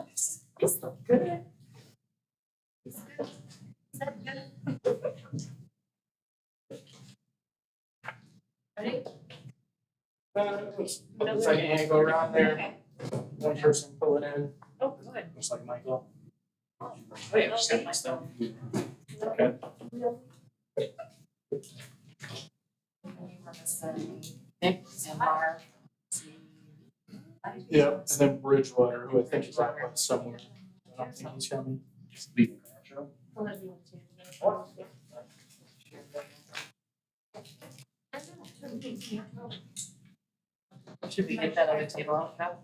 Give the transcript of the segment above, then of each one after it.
It's good. Is that good? Ready? Looks like Annie go around there. Okay. One person pull it in, Oh, good. looks like Michael. Oh, yeah, just got my stuff. Okay. Nick and Mark. Yeah, and then Bridgewater, who I think is out west somewhere. I don't think he's coming. Should we get that other table out now?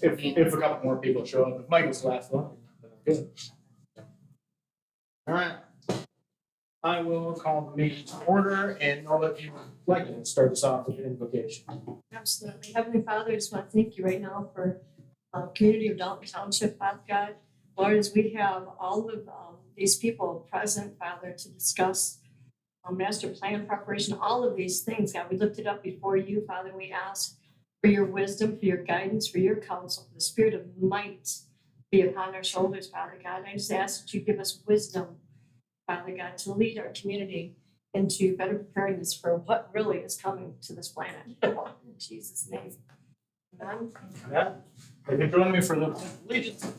If a couple more people show up, if Michael's the last one. Good. All right. I will call the meeting to order and I'll let you like to start us off with an invocation. Absolutely. Heavenly Father, I just want to thank you right now for community of Dalton Township, Father God. Lord, as we have all of these people present, Father, to discuss master plan preparation, all of these things, God, we lift it up before you, Father. We ask for your wisdom, for your guidance, for your counsel, for the spirit of might be upon our shoulders, Father God. I just ask that you give us wisdom, Father God, to lead our community into better preparedness for what really is coming to this planet. In Jesus' name. Amen. Yeah. If you join me for the allegiance.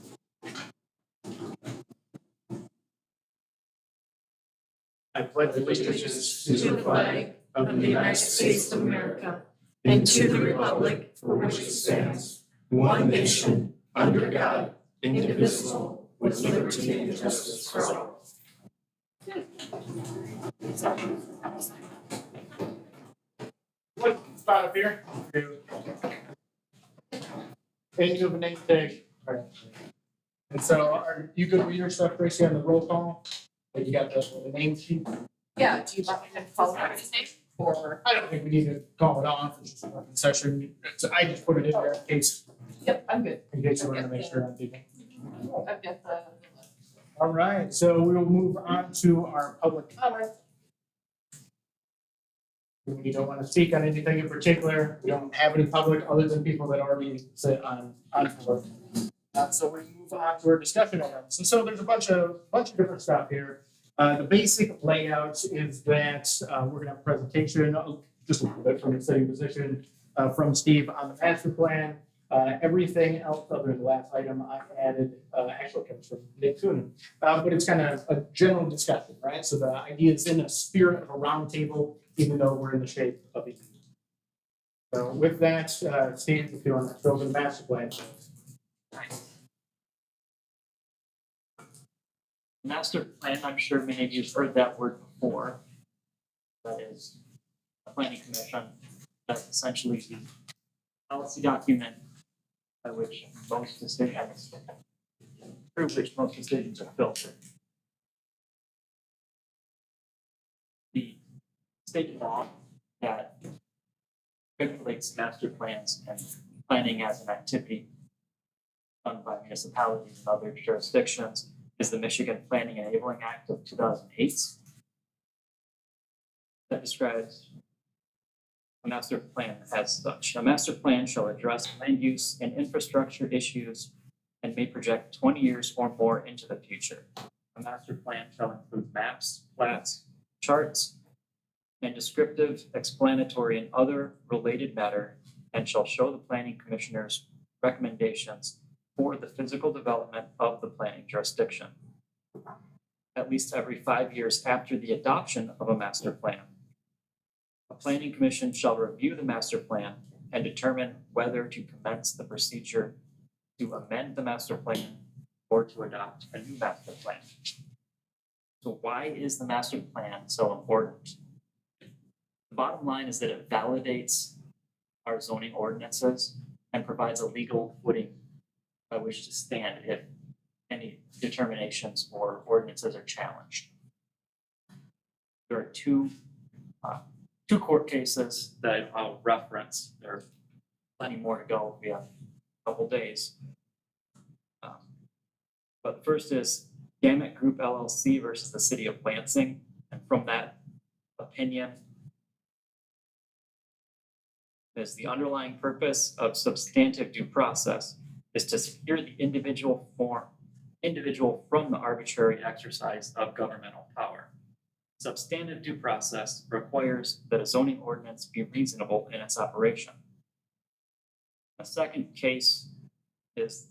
I pledge allegiance To the flag of the United States of America and to the republic for which it stands, one nation, under God, indivisible, with liberty and justice for all. What spot up here? And you have a name tag. All right. And so are you good with your stuff, Tracy, on the roll call? Like you got the name sheet? Yeah, do you want me to follow everybody's name or? I don't think we need to call it off. It's just a working session. So I just put it in there in case Yep, I'm good. you wanted to make sure I'm people. I've got the. All right, so we will move on to our public comment. We don't want to speak on anything in particular. We don't have any public other than people that already sit on board. So we move on to our discussion items. And so there's a bunch of different stuff here. The basic layout is that we're gonna have a presentation, just a little bit from the city position, from Steve on the master plan. Everything else other than the last item I added, actually comes from Nick Coonan. But it's kind of a general discussion, right? So the idea is in a spirit of a roundtable, even though we're in the shape of a union. So with that, Steve, if you want to go over the master plan. Master plan, I'm sure many of you have heard that word before. That is a planning commission. That's essentially the policy document by which most decisions, through which most decisions are filtered. The state law that regulates master plans and planning as an activity done by municipalities and other jurisdictions is the Michigan Planning Enabling Act of 2008. That describes a master plan as such. A master plan shall address land use and infrastructure issues and may project 20 years or more into the future. A master plan shall include maps, plats, charts, and descriptive, explanatory, and other related matter, and shall show the planning commissioner's recommendations for the physical development of the planning jurisdiction. At least every 5 years after the adoption of a master plan, a planning commission shall review the master plan and determine whether to commence the procedure to amend the master plan or to adopt a new master plan. So why is the master plan so important? The bottom line is that it validates our zoning ordinances and provides a legal footing by which to stand if any determinations or ordinances are challenged. There are two court cases that I'll reference. There are plenty more to go. We have a couple days. But the first is Gamut Group LLC versus the City of Lansing. And from that opinion is the underlying purpose of substantive due process is to secure the individual from the arbitrary exercise of governmental power. Substantive due process requires that a zoning ordinance be reasonable in its operation. A second case is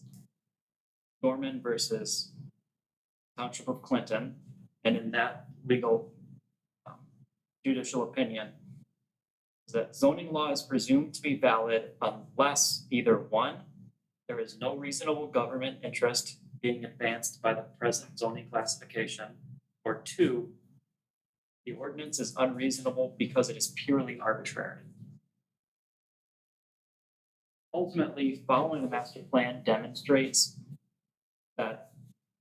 Gorman versus Township of Clinton, and in that legal judicial opinion, is that zoning law is presumed to be valid unless either one, there is no reasonable government interest being advanced by the present zoning classification, or two, the ordinance is unreasonable because it is purely arbitrary. Ultimately, following the master plan demonstrates that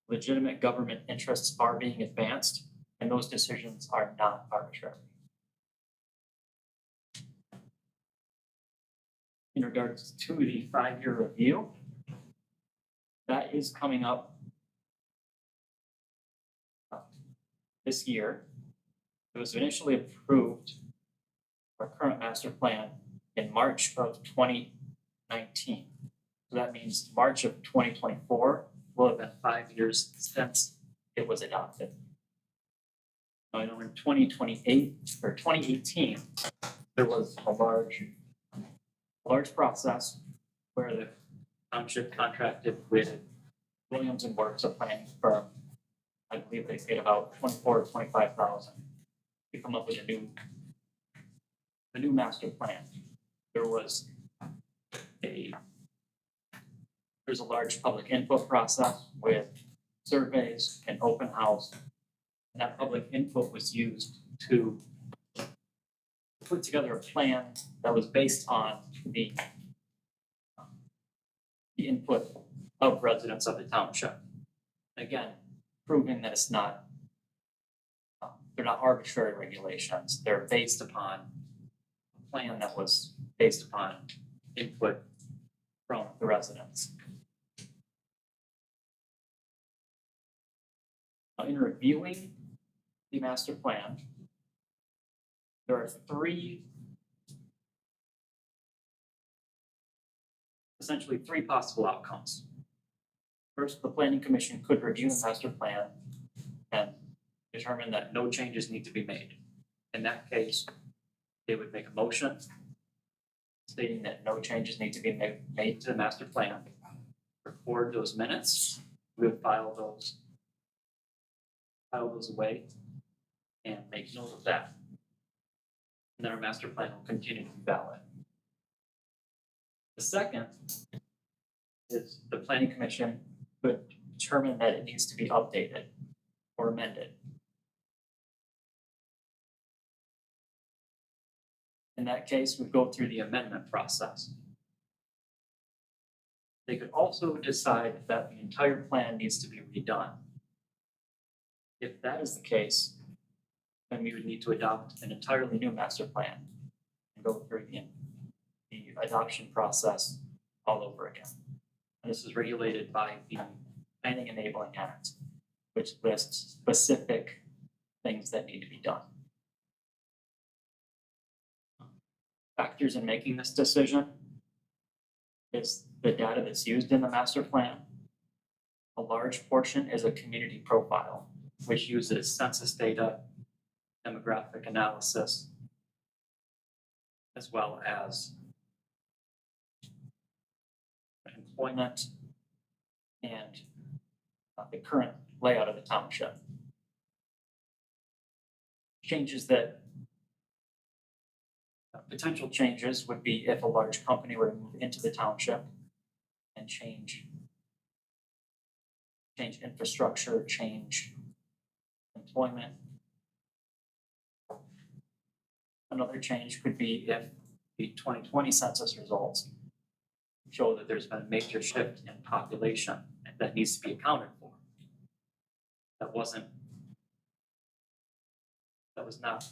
legitimate government interests are being advanced, and those decisions are not arbitrary. In regards to the 5-year review, that is coming up this year. It was initially approved, our current master plan, in March of 2019. So that means March of 2024 will have been 5 years since it was adopted. Now, I know in 2018, there was a large process where the township contracted with Williams and Works, a planning firm. I believe they paid about $24,000 or $25,000 to come up with a new master plan. There's a large public input process with surveys and open house. And that public input was used to put together a plan that was based on the input of residents of the township. Again, proving that it's not, they're not arbitrary regulations. They're based upon a plan that was based upon input from the residents. Now, in reviewing the master plan, there are essentially three possible outcomes. First, the planning commission could review the master plan and determine that no changes need to be made. In that case, they would make a motion stating that no changes need to be made to the master plan, record those minutes, we would file those away and make note of that. And then our master plan will continue to be valid. The second is the planning commission could determine that it needs to be updated or amended. In that case, we go through the amendment process. They could also decide that the entire plan needs to be redone. If that is the case, then we would need to adopt an entirely new master plan and go through the adoption process all over again. And this is regulated by the Planning Enabling Act, which lists specific things that need to be done. Factors in making this decision is the data that's used in the master plan. A large portion is a community profile, which uses census data, demographic analysis, as well as employment and the current layout of the township. Potential changes would be if a large company were to move into the township and change infrastructure, change employment. Another change could be if the 2020 census results show that there's been a major shift in population that needs to be accounted for. That was not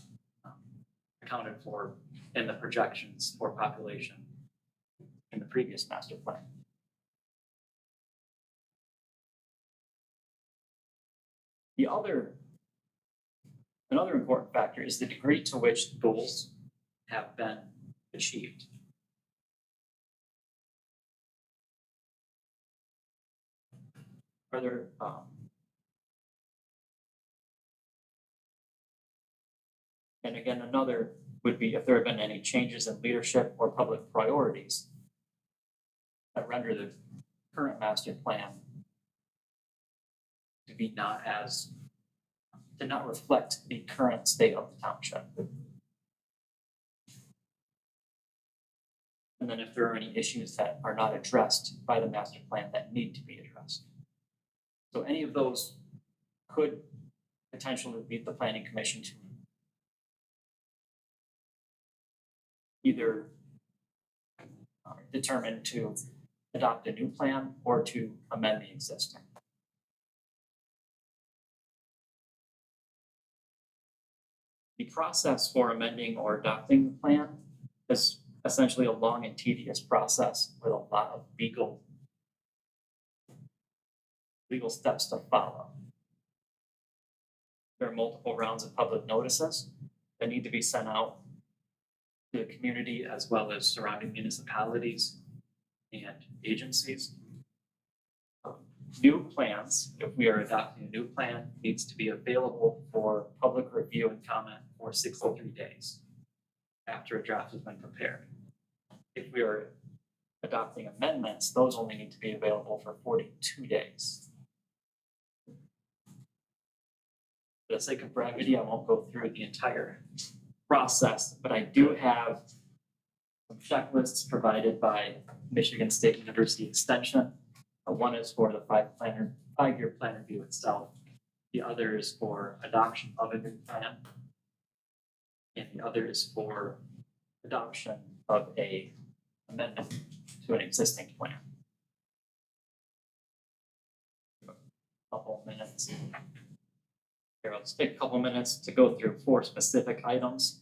accounted for in the projections for population in the previous master plan. Another important factor is the degree to which goals have been achieved. Are there, and again, another would be if there have been any changes in leadership or public priorities that render the current master plan to be not as, to not reflect the current state of the township. And then if there are any issues that are not addressed by the master plan that need to be addressed. So any of those could potentially lead the planning commission to either determine to adopt a new plan or to amend the existing. The process for amending or adopting the plan is essentially a long and tedious process with a lot of legal steps to follow. There are multiple rounds of public notices that need to be sent out to the community as well as surrounding municipalities and agencies. New plans, if we are adopting a new plan, needs to be available for public review and comment for 63 days after a draft has been prepared. If we are adopting amendments, those only need to be available for 42 days. For the sake of brevity, I won't go through the entire process, but I do have some checklists provided by Michigan State University Extension. One is for the 5-year plan review itself. The other is for adoption of a new plan. And the other is for adoption of a amendment to an existing plan. Couple minutes. Here, let's take a couple minutes to go through 4 specific items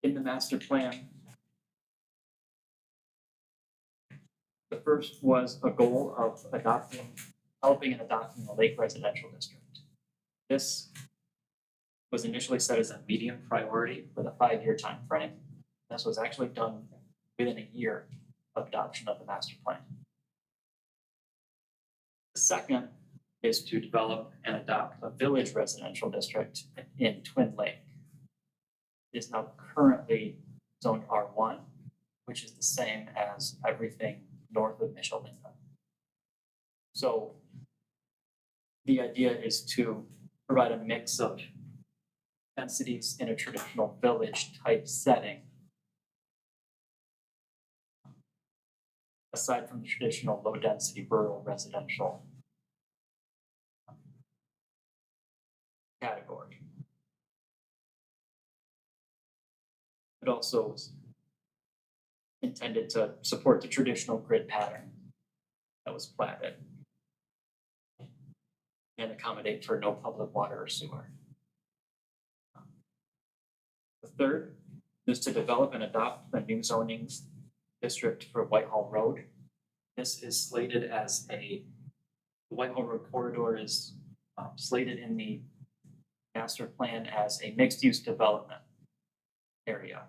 in the master plan. The first was a goal of developing and adopting a lake residential district. This was initially set as a medium priority with a 5-year time frame. This was actually done within a year of adoption of the master plan. The second is to develop and adopt a village residential district in Twin Lake. It is now currently zoned R1, which is the same as everything north of Michelinda. So the idea is to provide a mix of densities in a traditional village type setting, aside from the traditional low density rural residential category. It also is intended to support the traditional grid pattern that was platted and accommodate for no public water or sewer. The third is to develop and adopt a new zoning district for Whitehall Road. This is slated as the Whitehall Road corridor is slated in the master plan as a mixed-use development area.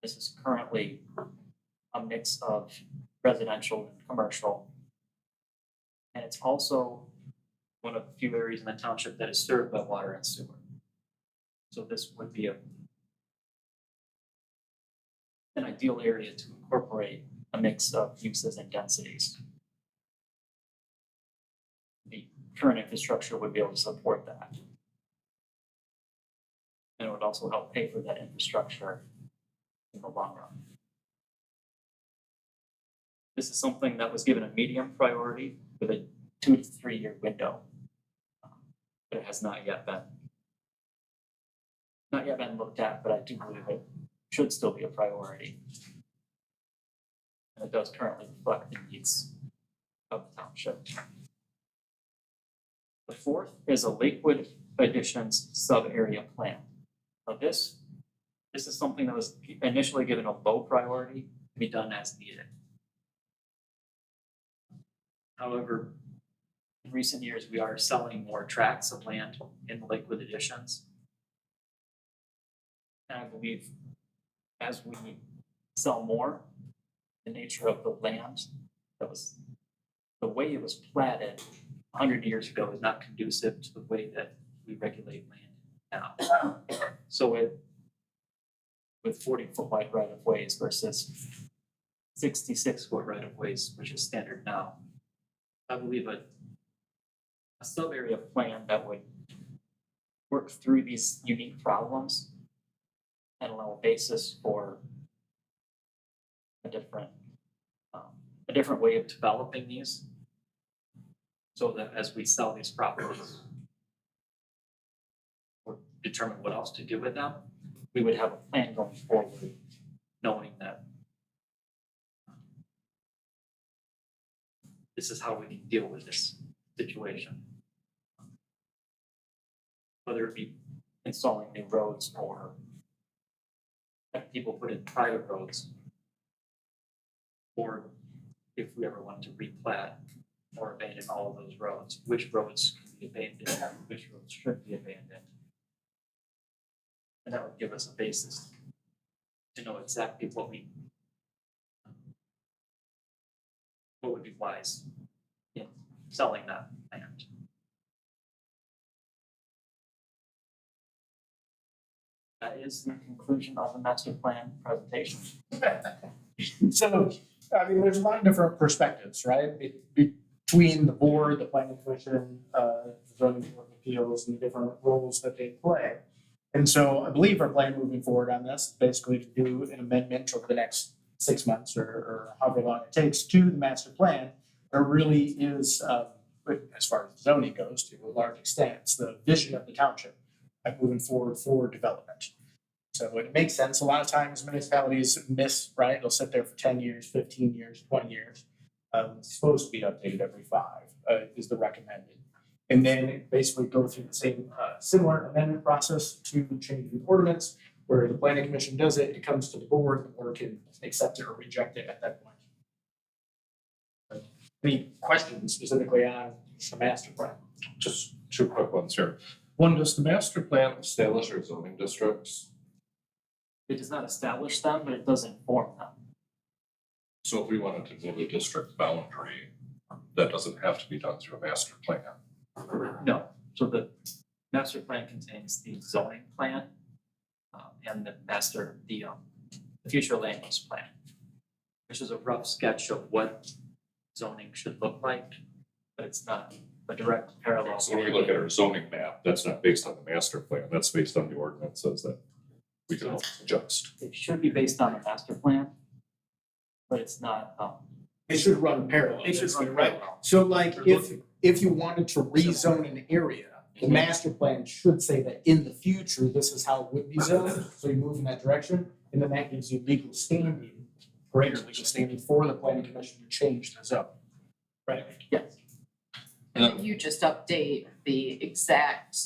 This is currently a mix of residential and commercial. And it's also one of the few areas in the township that is served by water and sewer. So this would be an ideal area to incorporate a mix of uses and densities. The current infrastructure would be able to support that. And it would also help pay for that infrastructure in the long run. This is something that was given a medium priority with a 2 to 3 year window. But it has not yet been looked at, but I do believe it should still be a priority. And it does currently reflect the needs of the township. The fourth is a Lakewood Additions sub-area plan. Now this is something that was initially given a low priority to be done as needed. However, in recent years, we are selling more tracts of land in the Lakewood Additions. And I believe as we sell more, the nature of the land that was the way it was platted 100 years ago is not conducive to the way that we regulate land now. So with 40-foot wide right of ways versus 66-foot right of ways, which is standard now, I believe a sub area plan that would work through these unique problems and allow a basis for a different way of developing these, so that as we sell these properties or determine what else to do with them, we would have a plan going forward, knowing that this is how we can deal with this situation. Whether it be installing new roads or have people put in private roads, or if we ever wanted to replat or abandon all of those roads, which roads can be abandoned, which roads should be abandoned. And that would give us a basis to know exactly what would be wise in selling that land. That is the conclusion of the master plan presentation. So, I mean, there's a lot of different perspectives, right? Between the board, the planning commission, the zoning board of appeals, and the different roles that they play. And so I believe our plan moving forward on this is basically to do an amendment over the next 6 months or however long it takes to the master plan. There really is, as far as zoning goes, to a large extent, it's the vision of the township moving forward for development. So it makes sense. A lot of times municipalities miss, right? They'll sit there for 10 years, 15 years, 20 years. It's supposed to be updated every 5 is the recommended. And then basically go through the same similar amendment process to change the ordinance, where the planning commission does it, it comes to the board, the board can accept it or reject it at that point. Any questions specifically on the master plan? Just 2 quick ones here. One, does the master plan establish our zoning districts? It does not establish them, but it does inform them. So if we wanted to move a district boundary, that doesn't have to be done through a master plan. No, so the master plan contains the zoning plan and the future land use plan, which is a rough sketch of what zoning should look like, but it's not a direct parallel. So when we look at our zoning map, that's not based on the master plan, that's based on the ordinances that we can adjust. It should be based on a master plan, but it's not. It should run parallel. It should run right. parallel. So like if you wanted to rezone an area, the master plan should say that in the future, this is how it would be zoned. So you move in that direction, and then that gives you legal standing, greater legal standing for the planning commission to change the zone. Right? Yes. And then you just update the exact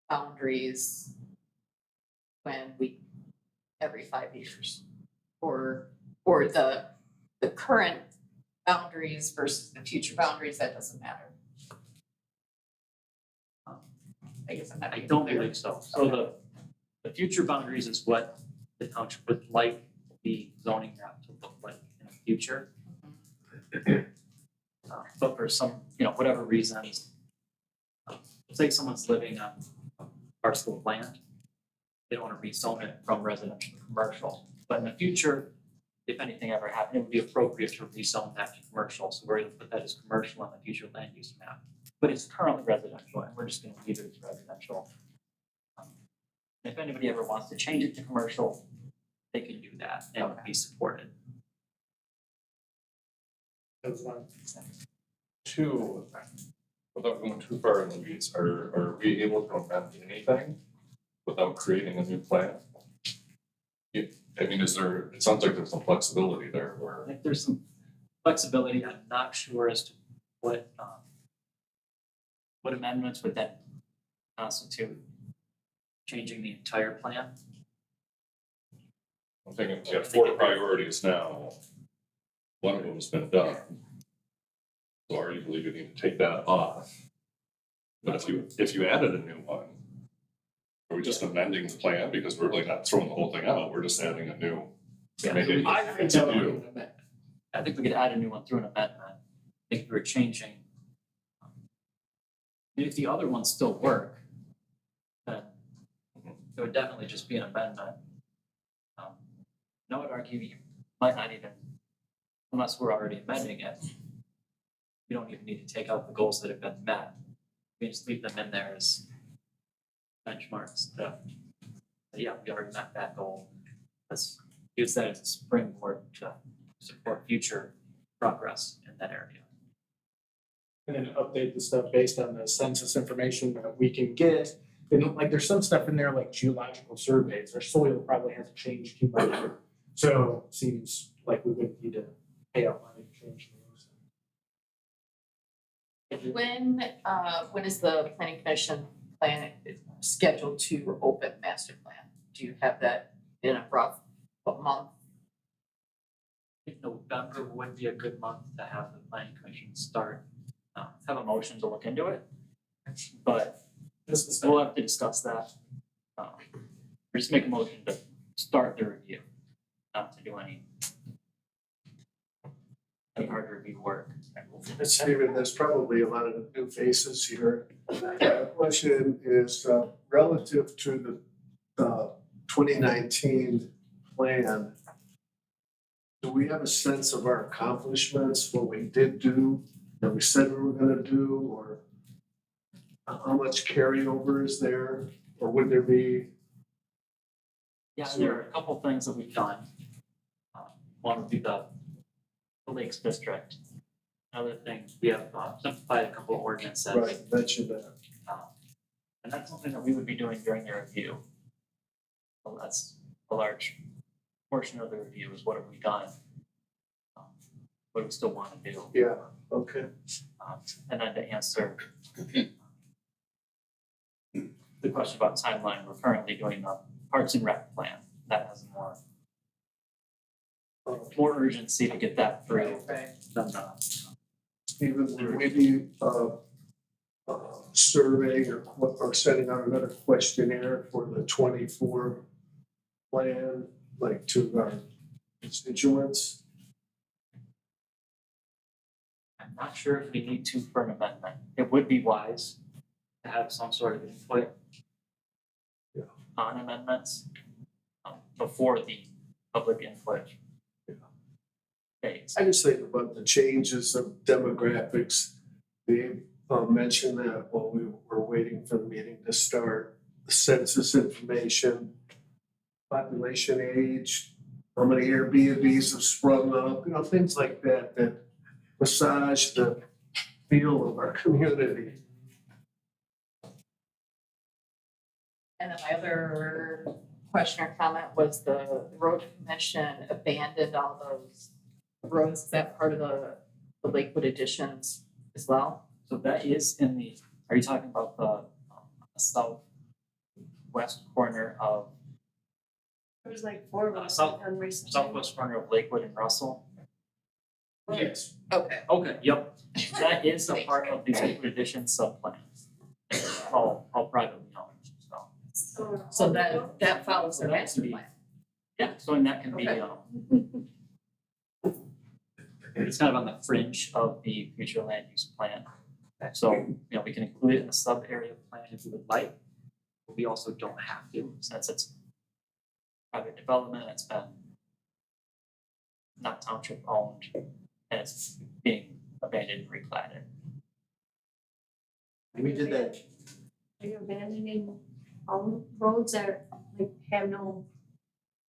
boundaries every 5 years. Or the current boundaries versus the future boundaries, that doesn't matter. I guess I'm not. I don't believe so. So the future boundaries is what the township would like the zoning map to look like in the future. But for some, whatever reasons, say someone's living on a parcel of land, they don't want to rezone it from residential to commercial. But in the future, if anything ever happened, it would be appropriate to rezone that to commercial. So we're going to put that as commercial on the future land use map. But it's currently residential, and we're just going to leave it as residential. If anybody ever wants to change it to commercial, they can do that and it would be supported. That's one. 2, without going too far in the weeds, are we able to amend anything without creating a new plan? I mean, it sounds like there's some flexibility there I where, think there's some flexibility. I'm not sure as to what amendments would then constitute changing the entire plan. I'm thinking we have 4 priorities now. One of them has been done. So arguably you need to take that off. But if you added a new one, are we just amending the plan? Because we're really not throwing the whole thing out, we're just adding a new. Yeah, Maybe I think that would be an amendment. I think we could add a new one through an amendment. think we were changing. If the other ones still work, then it would definitely just be an amendment. I would argue you might not even, unless we're already amending it, we don't even need to take out the goals that have been met. We just leave them in there as benchmarks to, yeah, we already met that goal. Let's use that as a springboard to support future progress in that area. And then update the stuff based on the census information that we can get. And like, there's some stuff in there like geological surveys, our soil probably hasn't changed too much. So seems like we wouldn't need to pay out money to change those. When is the planning commission plan scheduled to open master plan? Do you have that in a rough, what month? I think November would be a good month to have the planning commission start, have a motion to look into it. But we'll have to discuss that. Or just make a motion to start the review, not to do any hard review work. Stephen, there's probably a lot of new faces here. The question is relative to the 2019 plan. Do we have a sense of our accomplishments, what we did do, that we said we were gonna do, or how much carryover is there, or would there be? Yeah, there are a couple things that we've done. One would be the Lakes District. Another thing, we have simplified a couple of ordinances. Right, mentioned that. And that's something that we would be doing during the review. Well, that's a large portion of the review is what have we done? What do we still want to do? Yeah, okay. And then to answer the question about timeline, we're currently doing the Parks and Rec plan. That has more urgency to get that through Right. than Stephen, would we be surveying or sending out another questionnaire for the 24 plan, like to our constituents? I'm not sure if we need to for an amendment. It would be wise to have some sort of input Yeah. on amendments before the public input phase. I just think about the changes of demographics. They mentioned that while we were waiting for the meeting to start, the census information, population age, how many Airbnbs have sprung up, things like that, that massage the feel of our community. And then my other question or comment was the road commission abandoned all those roads. Is that part of the Lakewood additions as well? So that is in the, are you talking about the southwest corner of, There was like 4 of us South- done recently. southwest corner of Lakewood and Russell? Yes. Okay. Okay, yep. That is a part of the Lakewood addition subplan. It's all privately owned, so. So that follows their So that master can be- plan. Yeah, so and that can be, Okay. It's kind of on the fringe of the future land use plan. So, we can include it in the sub area plan if we would like, but we also don't have to, since it's private development, it's been not township owned, and it's being abandoned and replatted. We did that. Are you abandoning all roads that like have no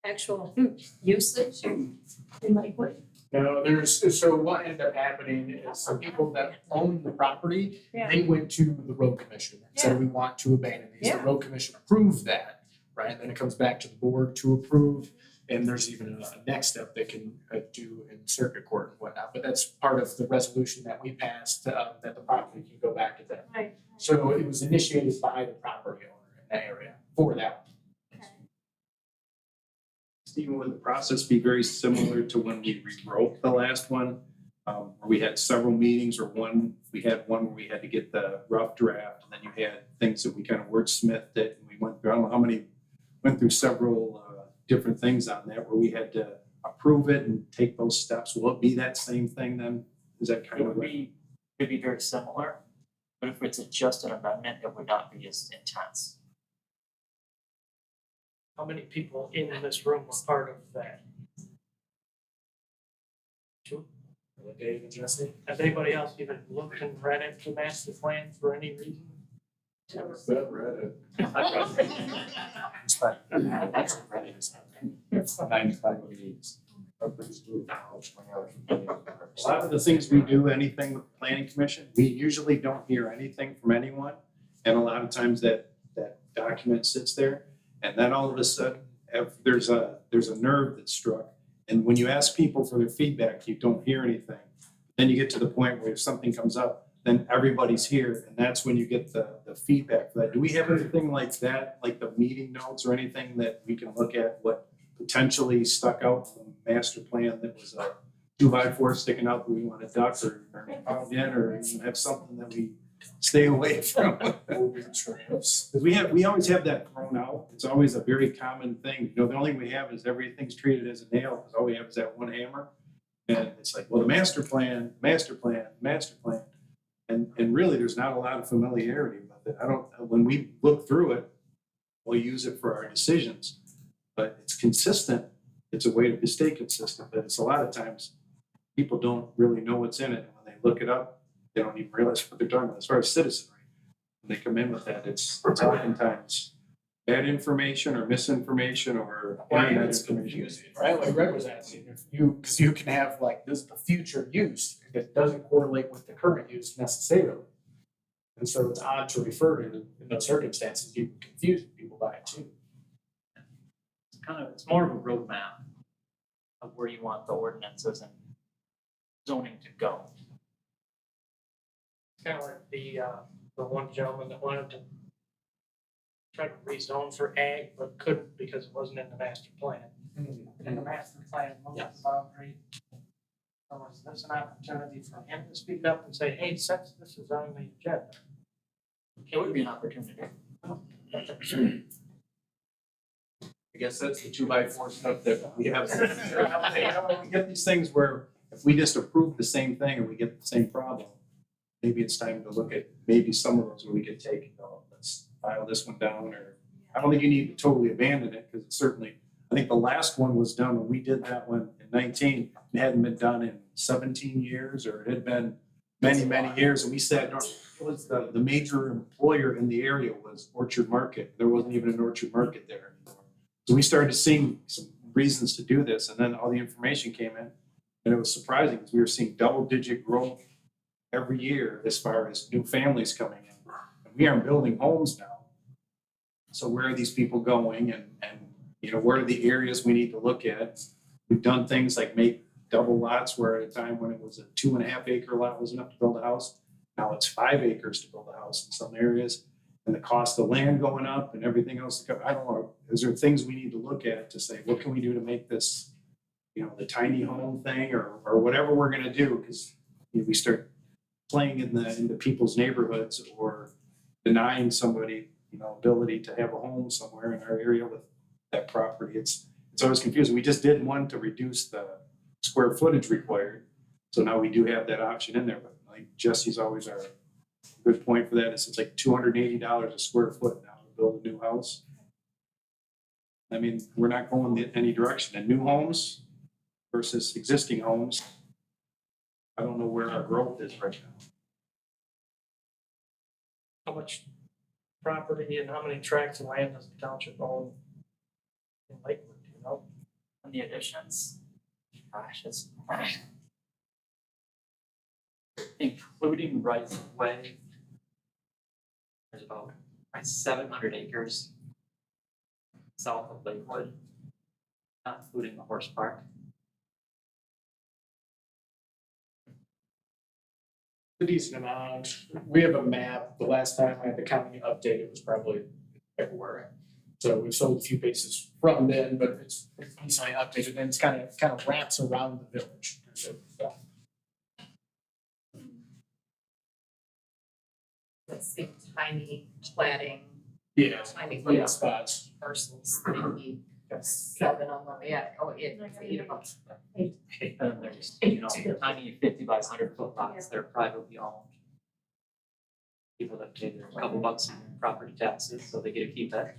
actual usage in Lakewood? No, so what ended up happening is some people that own the property, Yeah. they went to the road commission and said, we want to abandon these. The Yeah. road commission approved that, right? And then it comes back to the board to approve. And there's even a next step they can do in circuit court and whatnot. But that's part of the resolution that we passed, that the property can go back to them. Right. So it was initiated by the property owner in that area for that. Stephen, would the process be very similar to when we rewrote the last one? Where we had several meetings, or we had one where we had to get the rough draft, and then you had things that we kind of wordsmithed it, and we went through, I don't know how many, went through several different things on that where we had to approve it and take those steps. Will it be that same thing then Is that kind It of would what? could be very similar, but if it's just an amendment, it would not be as intense. How many people in this room were part of that? Two? Dave and Jesse. Has anybody else even looked and read it, the master plan for any reason? That read it. A lot of the things we do, anything with the planning commission, we usually don't hear anything from anyone. And a lot of times that document sits there, and then all of a sudden, if there's a nerve that's struck. And when you ask people for their feedback, you don't hear anything. Then you get to the point where if something comes up, then everybody's here, and that's when you get the feedback for that. Do we have anything like that, like the meeting notes or anything that we can look at what potentially stuck out from the master plan that was a 2x4 sticking out that we want to duck or pound in, or even have something that we stay away from? Because we always have that thrown out. It's always a very common thing. You know, the only thing we have is everything's treated as a nail, because all we have is that one hammer. And it's like, well, the master plan. And really, there's not a lot of familiarity with it. When we look through it, we'll use it for our decisions. But it's consistent. It's a way to stay consistent. But it's a lot of times, people don't really know what's in it. And when they look it up, they don't even realize what they're talking about. As far as citizenry, when they come in with that, it's oftentimes bad information or misinformation or internet It's information. confusing, right? Like Red was asking, because you can have like this, the future use that doesn't correlate with the current use necessarily. And so it's odd to refer to in those circumstances, you can confuse people by it too. It's more of a roadmap of where you want the ordinances and zoning to go. It's kind of like the one gentleman that wanted to try to rezone for ag, but couldn't because it wasn't in the master plan. In the master plan, what was the boundary? So was this an opportunity for him to speak up and say, hey, since this is on the agenda? It would be an opportunity. I guess that's the 2x4 stuff that we have. We get these things where if we just approve the same thing and we get the same problem, maybe it's time to look at maybe some of those where we could take, let's file this one down, or I don't think you need to totally abandon it, because it's certainly, I think the last one was done when we did that one in 19, it hadn't been done in 17 years, or it had been many years, and we said, no, it was the major employer in the area was Orchard Market. There wasn't even an Orchard Market there anymore. So we started seeing some reasons to do this, and then all the information came in, and it was surprising because we were seeing double-digit growth every year as far as new families coming in. And we aren't building homes now. So where are these people going, and you know, where are the areas we need to look at? We've done things like make double lots, where at a time when it was a 2.5 acre lot was enough to build a house. Now it's 5 acres to build a house in some areas, and the cost of land going up and everything else. I don't know. Is there things we need to look at to say, what can we do to make this, you know, the tiny home thing, or whatever we're going to do? Because we start playing in the people's neighborhoods or denying somebody, you know, ability to have a home somewhere in our area with that property. It's always confusing. We just did one to reduce the square footage required. So now we do have that option in there, but like Jesse's always our good point for that is it's like $280 a square foot now to build a new house. I mean, we're not going in any direction. And new homes versus existing homes, I don't know where our growth is right now. How much property and how many tracts of land does the township own in Lakewood, do you know? And the additions, gosh, it's including rights of way. There's about 700 acres south of Lakewood, not including the horse park. A decent amount. We have a map. The last time I had the county update, it was probably February. So we've sold a few pieces from then, but it's decently updated, and it's kind of wraps around the village. So, Let's see, tiny platting, yeah, tiny little spots. parcels, maybe. 7 of them, yeah, oh, it's 8 of them. And then there's, you know, tiny 50 by 100 foot lots, they're privately owned. People that pay their couple bucks in property taxes, so they get to keep it.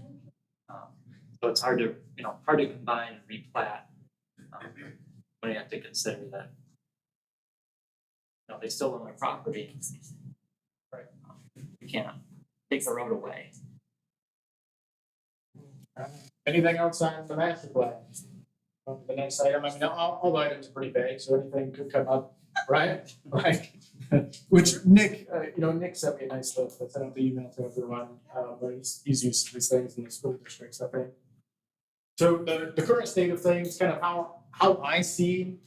So it's hard to, you know, hard to combine and replat. When you have to consider that. You know, they still own their property. Right. You can't take the road away. Anything else on the master plan? The next item, I mean, all the items are pretty vague, so anything could come up, right? Like, which Nick, Nick sent me a nice list that sent out the email to everyone, but he's used to these things in the school districts, I think. So the current state of things, kind of how I see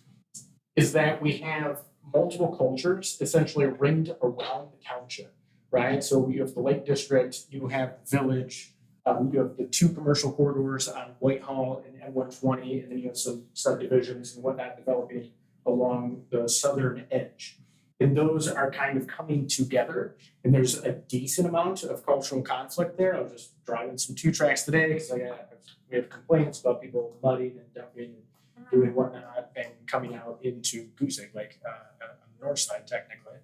is that we have multiple cultures essentially ringed around the township, right? So you have the Lake District, you have the Village, you have the 2 commercial corridors on Whitehall and N120, and then you have some subdivisions and whatnot developing along the southern edge. And those are kind of coming together, and there's a decent amount of cultural conflict there. I was just driving some 2 tracks today because we have complaints about people mudding and dumping and doing whatnot and coming out into Goose Egg, like on the north side technically.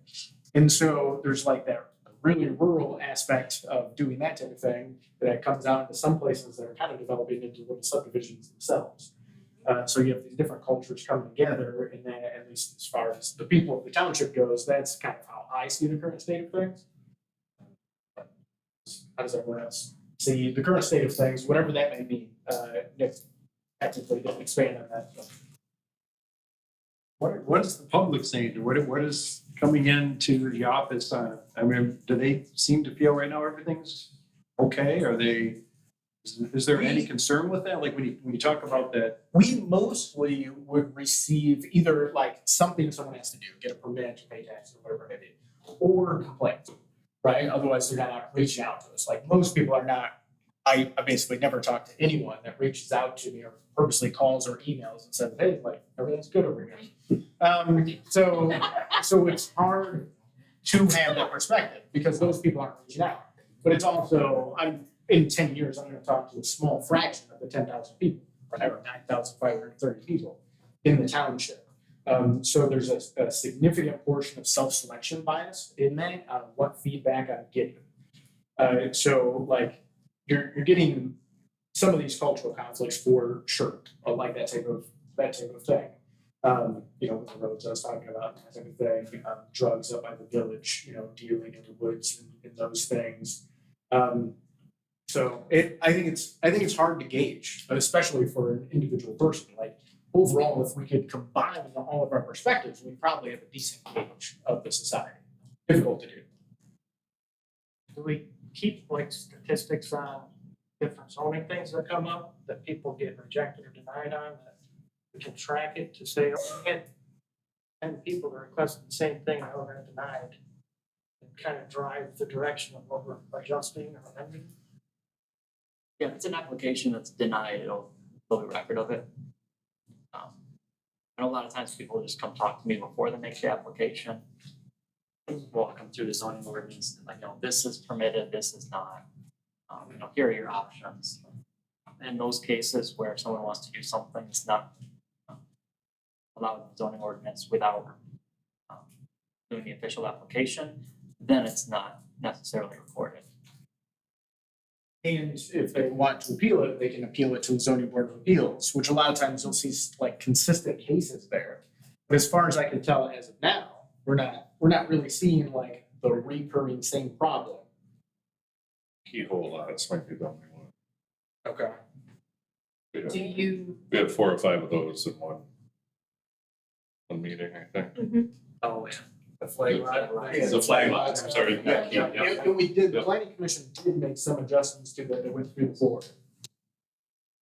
And so there's like that really rural aspect of doing that type of thing that comes out into some places that are kind of developing into little subdivisions themselves. So you have these different cultures coming together, and then at least as far as the people of the township goes, that's kind of how I see the current state of things. How does everyone else see the current state of things, whatever that may mean? Nick technically didn't expand on that. But. What is the public saying? What is coming into the office? I mean, do they seem to feel right now everything's okay? Are they? Is there any concern with that? Like when you talk about that, we mostly would receive either like something someone has to do, get a permit, pay taxes, or whatever it is, or complaint, right? Otherwise, they're not reaching out to us. Like most people are not. I basically never talk to anyone that reaches out to me or purposely calls or emails and says, "Hey, like everything's good over here." So it's hard to have that perspective because those people aren't reaching out. But it's also in 10 years, I'm going to talk to a small fraction of the 10,000 people, right, or 9,530 people in the township. So there's a significant portion of self-selection bias in that on what feedback I'm getting. So like you're getting some of these cultural conflicts for sure, like that type of thing. With the roads I was talking about, that type of thing, drugs up by the Village, dealing in the woods and those things. So I think it's hard to gauge, especially for an individual person. Like overall, if we could combine all of our perspectives, we'd probably have a decent gauge of the society. Difficult to do. Do we keep like statistics on different zoning things that come up that people get rejected or denied on, that we can track it to say, oh, we had 10 people that requested the same thing, and we're denied, and kind of drive the direction of what we're adjusting or amending? Yeah, if it's an application that's denied, it'll be a record of it. And a lot of times people just come talk to me before they make the application. Walk them through the zoning ordinance, and like, this is permitted, this is not. Here are your options. In those cases where someone wants to do something that's not allowed in the zoning ordinance without doing the official application, then it's not necessarily recorded. And if they want to appeal it, they can appeal it to the zoning board of appeals, which a lot of times you'll see like consistent cases there. But as far as I can tell as of now, we're not really seeing like the recurring same problem. Keyhole lots might be the only one. Okay. We had 4 or 5 of those in one meeting, I think. Oh, yeah. The flag lot. Yeah, the flag lots, I'm sorry. Yeah. And we did, the planning commission did make some adjustments to that went through the board.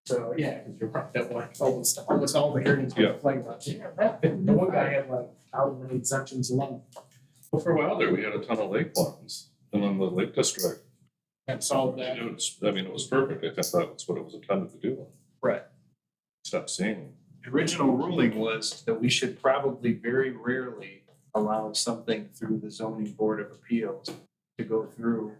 So, yeah, because you're right, that one, almost all the hearings were flag lots. Yeah, the one guy had like how many exemptions alone. Well, for a while there, we had a ton of lake ones, and then the Lake District. And solved that. It was perfect. I thought that's what it was intended to do. right. Stop seeing. The original ruling was that we should probably very rarely allow something through the zoning board of appeals to go through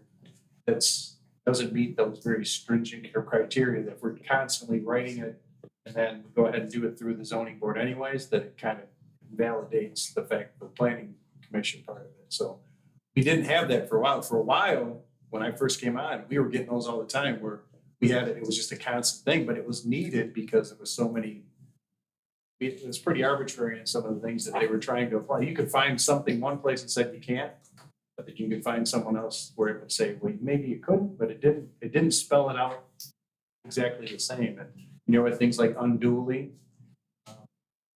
that's doesn't meet those very stringent criteria, that if we're constantly writing it and then go ahead and do it through the zoning board anyways, that it kind of validates the fact, the planning commission part of it. So we didn't have that for a while. For a while, when I first came on, we were getting those all the time where we had it was just a constant thing, but it was needed because there was so many. It was pretty arbitrary in some of the things that they were trying to apply. You could find something one place that said you can't, but that you could find someone else where it would say, well, maybe you couldn't, but it didn't spell it out exactly the same. And you know what things like unduly,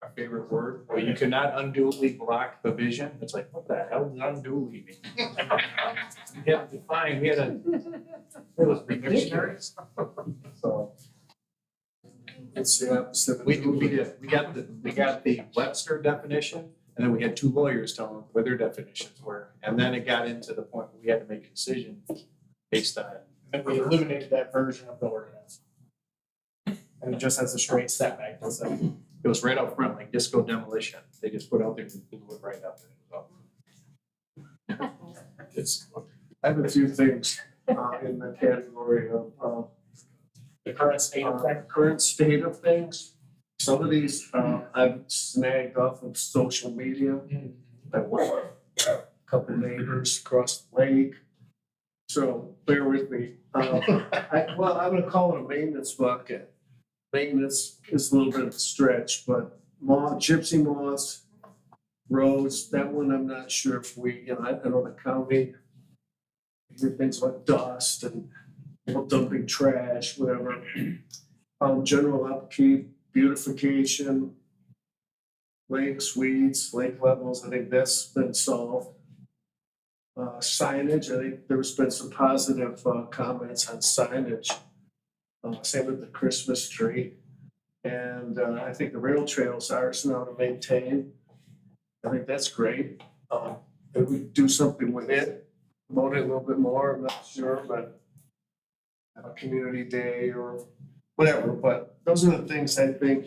our favorite word, well, you cannot unduly block the vision. It's like, what the hell does unduly mean? We had to define, it was ridiculous. So It's the opposite of we did, we got the Webster definition, and then we had two lawyers tell them what their definitions were. And then it got into the point where we had to make a decision based on. And we eliminated that version of the ordinance. And it just has a straight setback, that's it. It was right up front, like disco demolition. They just put out there and blew it right up. And it was up. It's, I have a few things in the category of The current state of things. current state of things. Some of these I've snagged off of social media. I work with a couple neighbors across the lake. So bear with me. I'm gonna call it a maintenance bucket. Maintenance is a little bit of a stretch, but gypsy moths, roads, that one I'm not sure if we, I know the county, things like dust and dumping trash, whatever. General upkeep, beautification, lakes, weeds, lake levels, I think that's been solved. Signage, I think there's been some positive comments on signage. Same with the Christmas tree. And I think the rail trails are now to maintain. I think that's great. If we do something with it, promote it a little bit more, I'm not sure, but have a community day or whatever, but those are the things I think,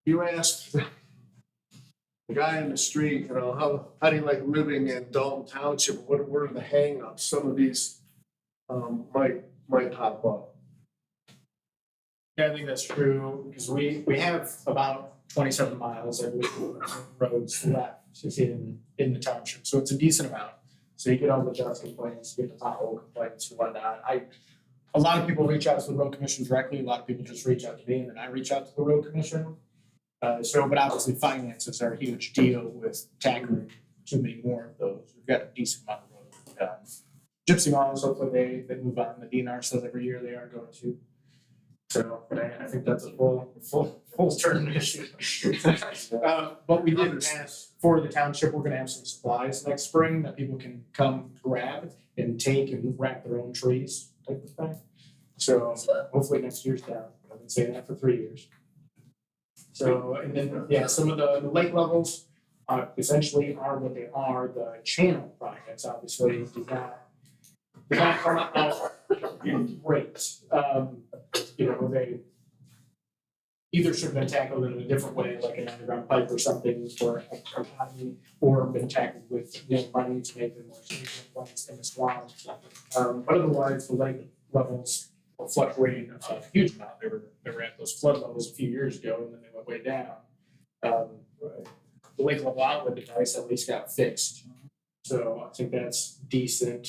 you asked the guy in the street, how do you like living in Dalton Township? What are the hangups? Some of these might pop up. Yeah, I think that's true, because we have about 27 miles of roads left in the township, so it's a decent amount. So you get all the dust complaints, you get the pothole complaints and whatnot. A lot of people reach out to the road commission directly, a lot of people just reach out to me, and then I reach out to the road commission. But obviously finances are a huge deal with tackling too many more of those. We've got a decent amount of roads done. Gypsy moms, hopefully they move on. The DNR says every year they are going to. So, but I think that's a full term issue. But we did ask for the township, we're gonna have some supplies next spring that people can come grab and take and wrap their own trees type of thing. So hopefully next year's down. I've been saying that for 3 years. So, and then, yeah, some of the lake levels essentially are what they are. The channel projects obviously did not come out great. They either should have been tackled in a different way, like an underground pipe or something for economy, or been tackled with money to make them more safe in the swamp. But otherwise, the lake levels were fluctuating a huge amount. They were at those flood levels a few years ago, and then they went way down. The lake level outlet device at least got fixed, so I think that's decent.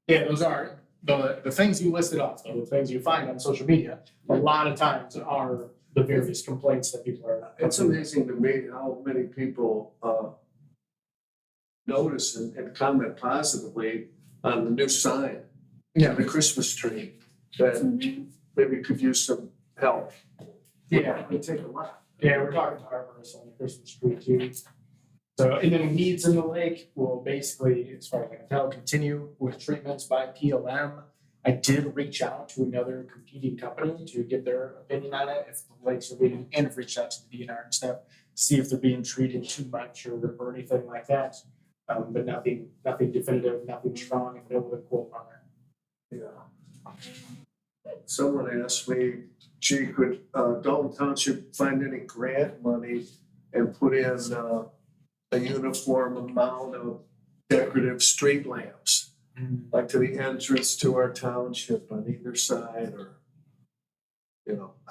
Yeah, those are the things you listed off, though, the things you find on social media, a lot of times are the various complaints that people are. It's amazing to me how many people notice and comment positively on the new sign. Yeah. The Christmas tree, that maybe could use some help. Yeah, It would take a lot. yeah, we're talking to arborists on the Christmas tree too. So, and then weeds in the lake will basically, as far as I can tell, continue with treatments by PLM. I did reach out to another competing company to get their opinion on it, if the lakes are being, and have reached out to the DNR and stuff, see if they're being treated too much or anything like that. But nothing definitive, nothing strong, and no other quote on it. Yeah. Someone asked me, gee, could Dalton Township find any grant money and put in a uniform amount of decorative street lamps, like to the entrance to our township on either side, or,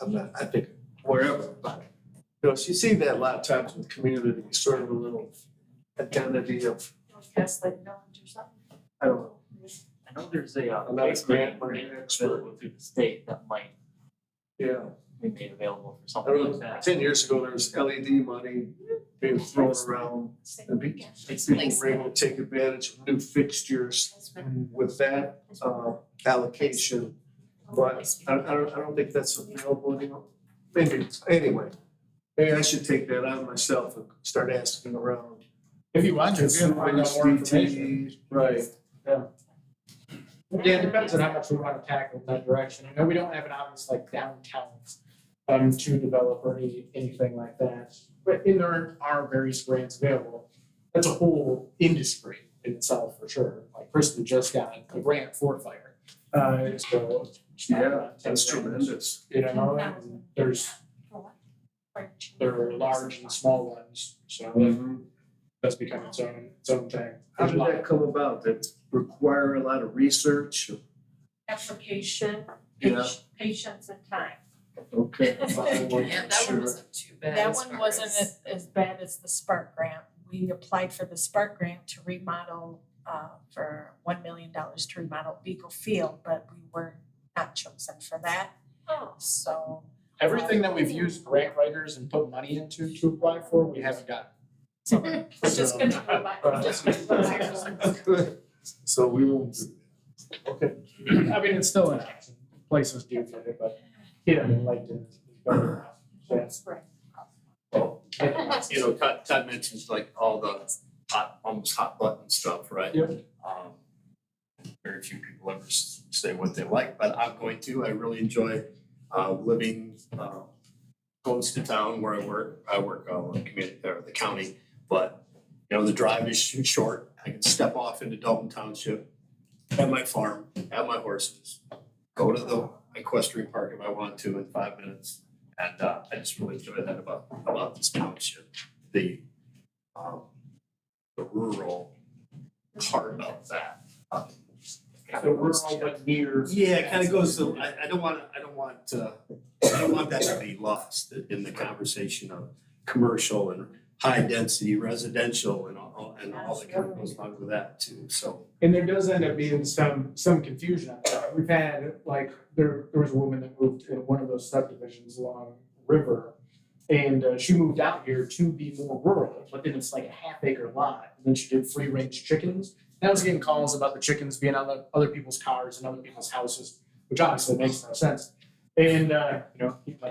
I think wherever, but, you see that a lot of times with communities, sort of a little identity of, Gaslight Village or something. I don't know. I know there's a I'm not a grant grant money expert. available through the state that might Yeah. be made available for I something don't like know, that. 10 years ago, there was LED money being thrown around, and people were able to take advantage of new fixtures with that allocation. But I don't think that's available anymore. Maybe, anyway, maybe I should take that on myself and start asking around. If you want to, if you want to find out more information. Right. Yeah, it depends on how much we want to tackle in that direction. I know we don't have an obvious like downtown to develop or anything like that. But there are various grants available. That's a whole industry in itself for sure. Like Krista just got a grant for fire. So Yeah, that's tremendous. you know, and there are large and small ones. So that's become its own thing. How did that come about? That require a lot of research? Application, Yeah. patience and time. Okay. Yeah, that one wasn't too bad. That as one far wasn't as- as bad as the Spark grant. We applied for the Spark grant to remodel, for $1 million to remodel Beagle Field, but we were not chosen for that. Oh. So, Everything that we've used grant writers and put money into to apply for, we haven't gotten. so we're just gonna rely, just gonna rely on- Good. So we will, okay. I mean, it's still an option. Places do get it, but like to. Well, Todd mentions like all the almost hot button stuff, right? Yep. Very few people ever say what they like, but I'm going to. I really enjoy living close to town where I work. I work on the community or the county, but the drive is short. I can step off into Dalton Township, have my farm, have my horses, go to the equestrian park if I want to in 5 minutes. And I just really enjoy that about this township, the rural part of that. So we're all but near. Yeah, it kind of goes to. I don't want that to be lost in the conversation of commercial and high density residential and all that kind of goes along with that too. So. And there does end up being some confusion on that. We've had, like, there was a woman that moved in one of those subdivisions along River, and she moved out here to be more rural, but then it's like a half-acre lot, and then she did free-range chickens. And I was getting calls about the chickens being on the other people's cars and other people's houses, which obviously makes no sense. And keep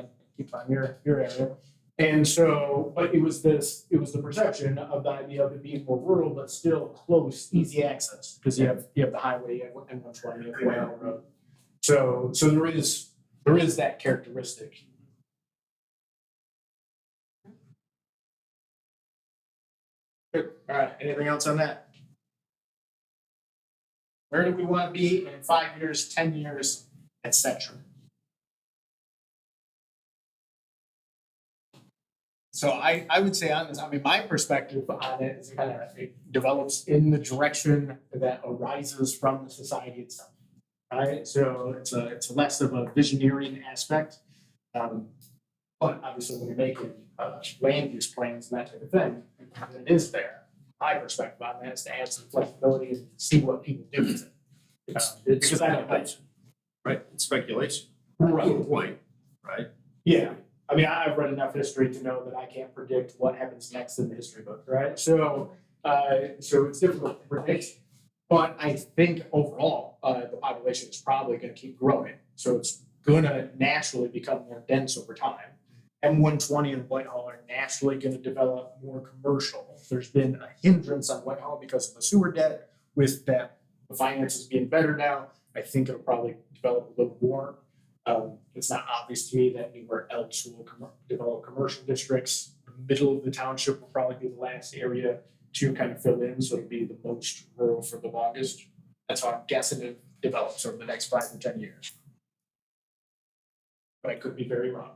on your area. And so, but it was the perception of the idea of it being more rural, but still close, easy access, because you have the highway and 120 and Whale Road. So there is that characteristic. Good. All right. Anything else on that? Where do we want to be in 5 years, 10 years, etc.? So I would say on this, I mean, my perspective on it is kind of it develops in the direction that arises from the society itself. Right? So it's less of a visioneering aspect. But obviously when you're making land use plans and that type of thing, it is there. My perspective on that is to add some flexibility and see what people do with it. It's Because I don't know. speculation, right? It's speculation. Right. To a point, right? Yeah. I mean, I've read enough history to know that I can't predict what happens next in the history book, right? So it's difficult to predict. But I think overall, the population is probably going to keep growing. So it's going to naturally become more dense over time. M120 and Whitehall are naturally going to develop more commercial. There's been a hindrance on Whitehall because of the sewer debt. With that, the finances being better now, I think it'll probably develop a little more. It's not obvious to me that anywhere else will develop commercial districts. The middle of the township will probably be the last area to kind of fill in, so it'll be the most rural for the longest. That's how I'm guessing it develops over the next 5 to 10 years. But I could be very wrong.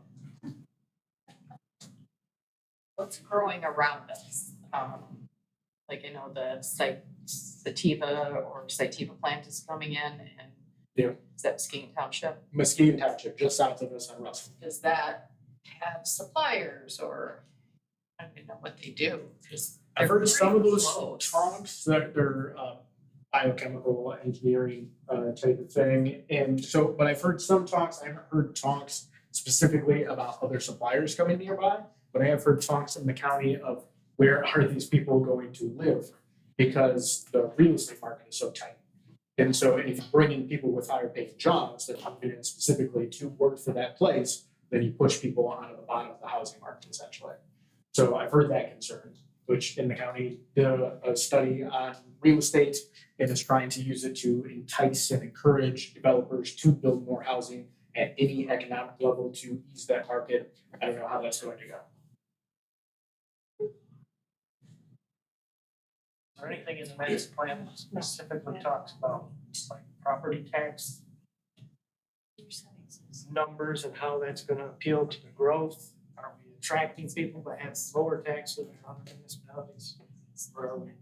What's growing around us? Like, the sativa or sativa plant is coming in and Yeah. is that Muskegon Township? Muskegon Township, just south of us on Russell. Does that have suppliers or I don't even know what they do? 'Cause I've they're heard some of pretty those close. talks that they're biochemical engineering type of thing. And so, but I've heard some talks, I haven't heard talks specifically about other suppliers coming nearby, but I have heard talks in the county of where are these people going to live? Because the real estate market is so tight. And so if you bring in people with higher paying jobs that come in specifically to work for that place, then you push people onto the bottom of the housing market essentially. So I've heard that concern, which in the county did a study on real estate and is trying to use it to entice and encourage developers to build more housing at any economic level to ease that market. I don't know how that's going to go. Is there anything in the master plan that specifically talks about like property tax numbers and how that's gonna appeal to the growth? Are we attracting people that have lower taxes than other municipalities? Or are we?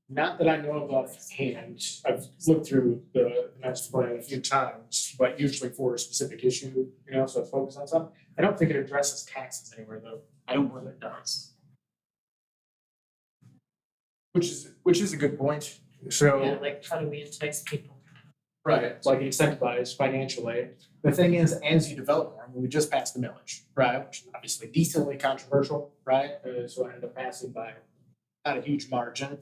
Not that I know of offhand. I've looked through the master plan a few times, but usually for a specific issue, so focus on something. I don't think it addresses taxes anywhere though, I don't believe it does. which is a good point. So. Yeah, like how do we entice people? Right, like incentivize financially. The thing is, as you develop more, we just passed the millage, right, which is obviously decently controversial, right? So it ended up passing by not a huge margin.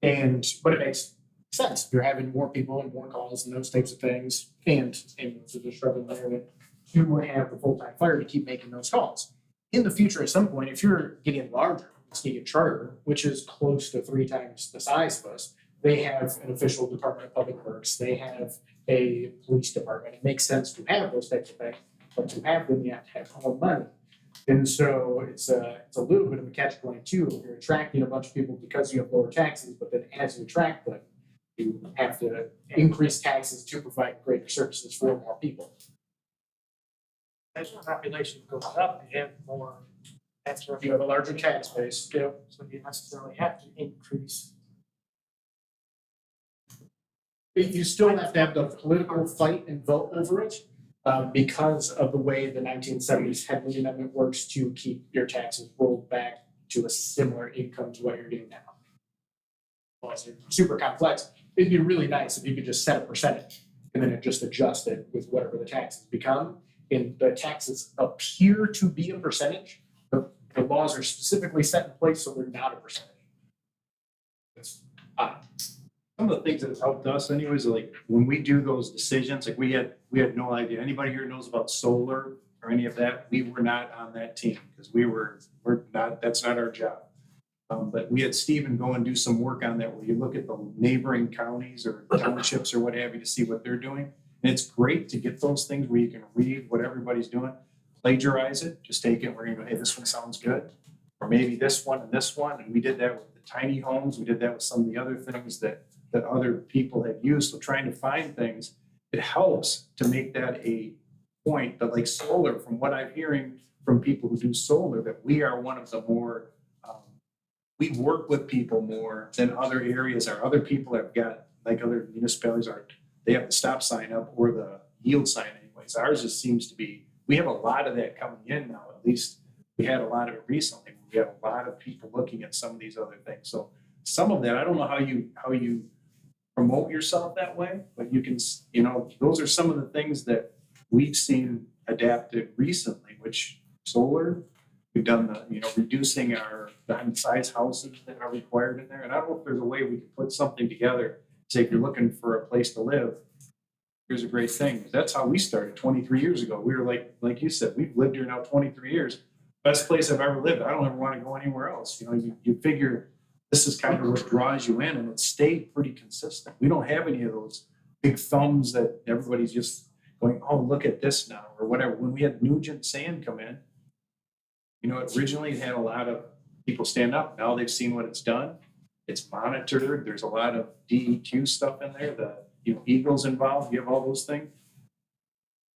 But it makes sense. You're having more people and more calls and those types of things. And ambulances are struggling there to have the full-time fire to keep making those calls. In the future, at some point, if you're getting larger, Muskegon Charter, which is close to 3 times the size of us, they have an official Department of Public Works, they have a police department. It makes sense to have those types of things, but to have them, you have to have more money. And so it's a little bit of a catch-22. You're attracting a bunch of people because you have lower taxes, but then as you attract them, you have to increase taxes to provide greater services for more people. As the population goes up, you have more tax You revenue. have a larger tax base, So you necessarily have to increase. You still have to have the political fight and vote over it, because of the way the 1970s Henley Amendment works to keep your taxes rolled back to a similar income to what you're getting now. Laws are super complex. It'd be really nice if you could just set a percentage and then just adjust it with whatever the taxes become. And the taxes appear to be a percentage, but the laws are specifically set in place so they're not a percentage. It's odd. Some of the things that have helped us anyways, like when we do those decisions, like we had no idea. Anybody here knows about solar or any of that? We were not on that team because we're not, that's not our job. But we had Stephen go and do some work on that where you look at the neighboring counties or townships or what have you to see what they're doing. And it's great to get those things where you can read what everybody's doing, plagiarize it, just take it, we're gonna go, hey, this one sounds good. Or maybe this one and this one. And we did that with the tiny homes. We did that with some of the other things that other people have used. So trying to find things, it helps to make that a point. But like solar, from what I'm hearing from people who do solar, that we are one of the more, we work with people more than other areas are. Other people have got, like other municipalities are, they have the stop sign up or the yield sign anyways. Ours just seems to be, we have a lot of that coming in now, at least we had a lot of it recently. We have a lot of people looking at some of these other things. So some of that, I don't know how you promote yourself that way, but you can, those are some of the things that we've seen adapted recently, which solar, we've done the, reducing the size houses that are required in there. And I don't know if there's a way we can put something together, say if you're looking for a place to live, here's a great thing. That's how we started 23 years ago. We were like you said, we've lived here now 23 years. Best place I've ever lived. I don't ever want to go anywhere else. You figure this is kind of what draws you in, and it stayed pretty consistent. We don't have any of those big thumbs that everybody's just going, oh, look at this now, or whatever. When we had Nugent Sand come in, originally it had a lot of people stand up. Now they've seen what it's done. It's monitored. There's a lot of DEQ stuff in there. The Eagles involved. You have all those things.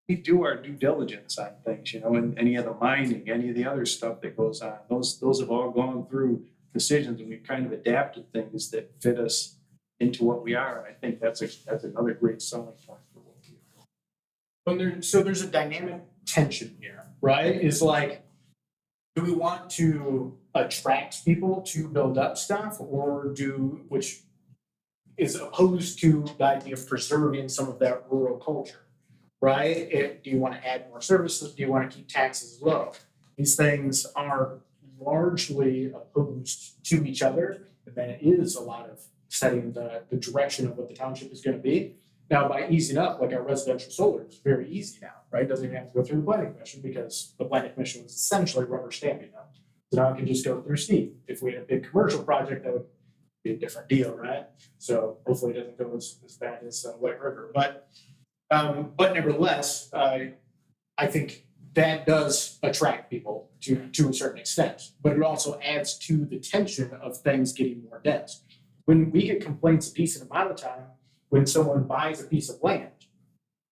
We do our due diligence on things, and any of the mining, any of the other stuff that goes on. Those have all gone through decisions, and we've kind of adapted things that fit us into what we are. And I think that's another great selling point for what we are. So there's a dynamic tension here, right? Is like, do we want to attract people to build up stuff, or which is opposed to the idea of preserving some of that rural culture, right? Do you want to add more services? Do you want to keep taxes low? These things are largely opposed to each other, and then it is a lot of setting the direction of what the township is going to be. Now, by easing up, like our residential solar, it's very easy now, right? Doesn't even have to go through the planning commission because the planning commission was essentially rubber stamping them. So now it can just go through Steve. If we had a big commercial project, that would be a different deal, right? So hopefully it doesn't go as bad as White River. But nevertheless, I think that does attract people to a certain extent. But it also adds to the tension of things getting more dense. When we get complaints a decent amount of time, when someone buys a piece of land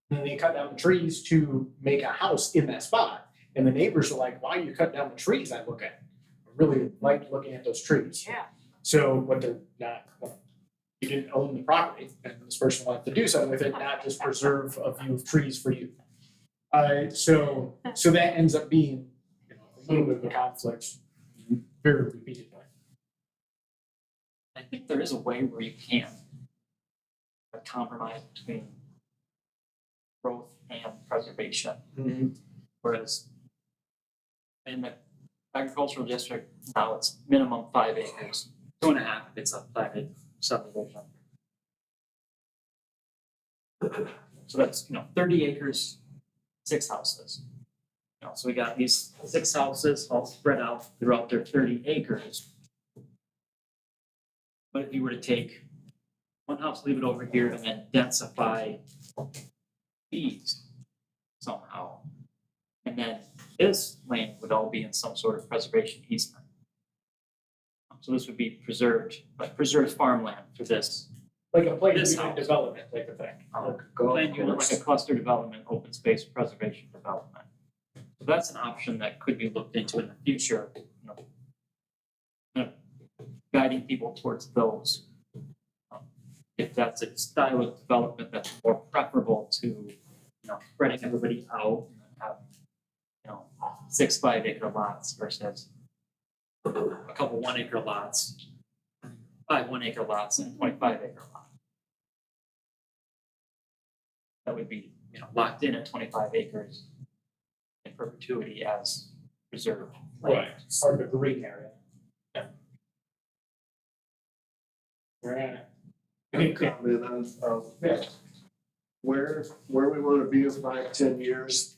and they cut down the trees to make a house in that spot, and the neighbors are like, why you cut down the trees I look at? I really like looking at those trees. Yeah. So what they're not, you didn't own the property, and this person wanted to do something with it, not just preserve a view of trees for you. So that ends up being, a little bit of a conflict very repeatedly. I think there is a way where you can compromise between growth and preservation. Whereas in the agricultural district, now it's minimum 5 acres, 2.5 if it's a platted subdivision. So that's, 30 acres, 6 houses. So we got these 6 houses all spread out throughout their 30 acres. But if you were to take one house, leave it over here, and then densify these somehow, and then this land would all be in some sort of preservation easement. So this would be preserved, like preserved farmland for this. Like a planned This unit house. development type of thing. Planned unit, like a cluster development, open space preservation development. So that's an option that could be looked into in the future, guiding people towards those. If that's a style of development that's more preferable to, spreading everybody out and having, 6 5-acre lots versus a couple 1-acre lots, 5 1-acre lots and 25-acre lot. That would be, locked in at 25 acres in perpetuity as preserved land. Part of a green area. Yeah. Right. Comment on, where we wanna be in 5-10 years.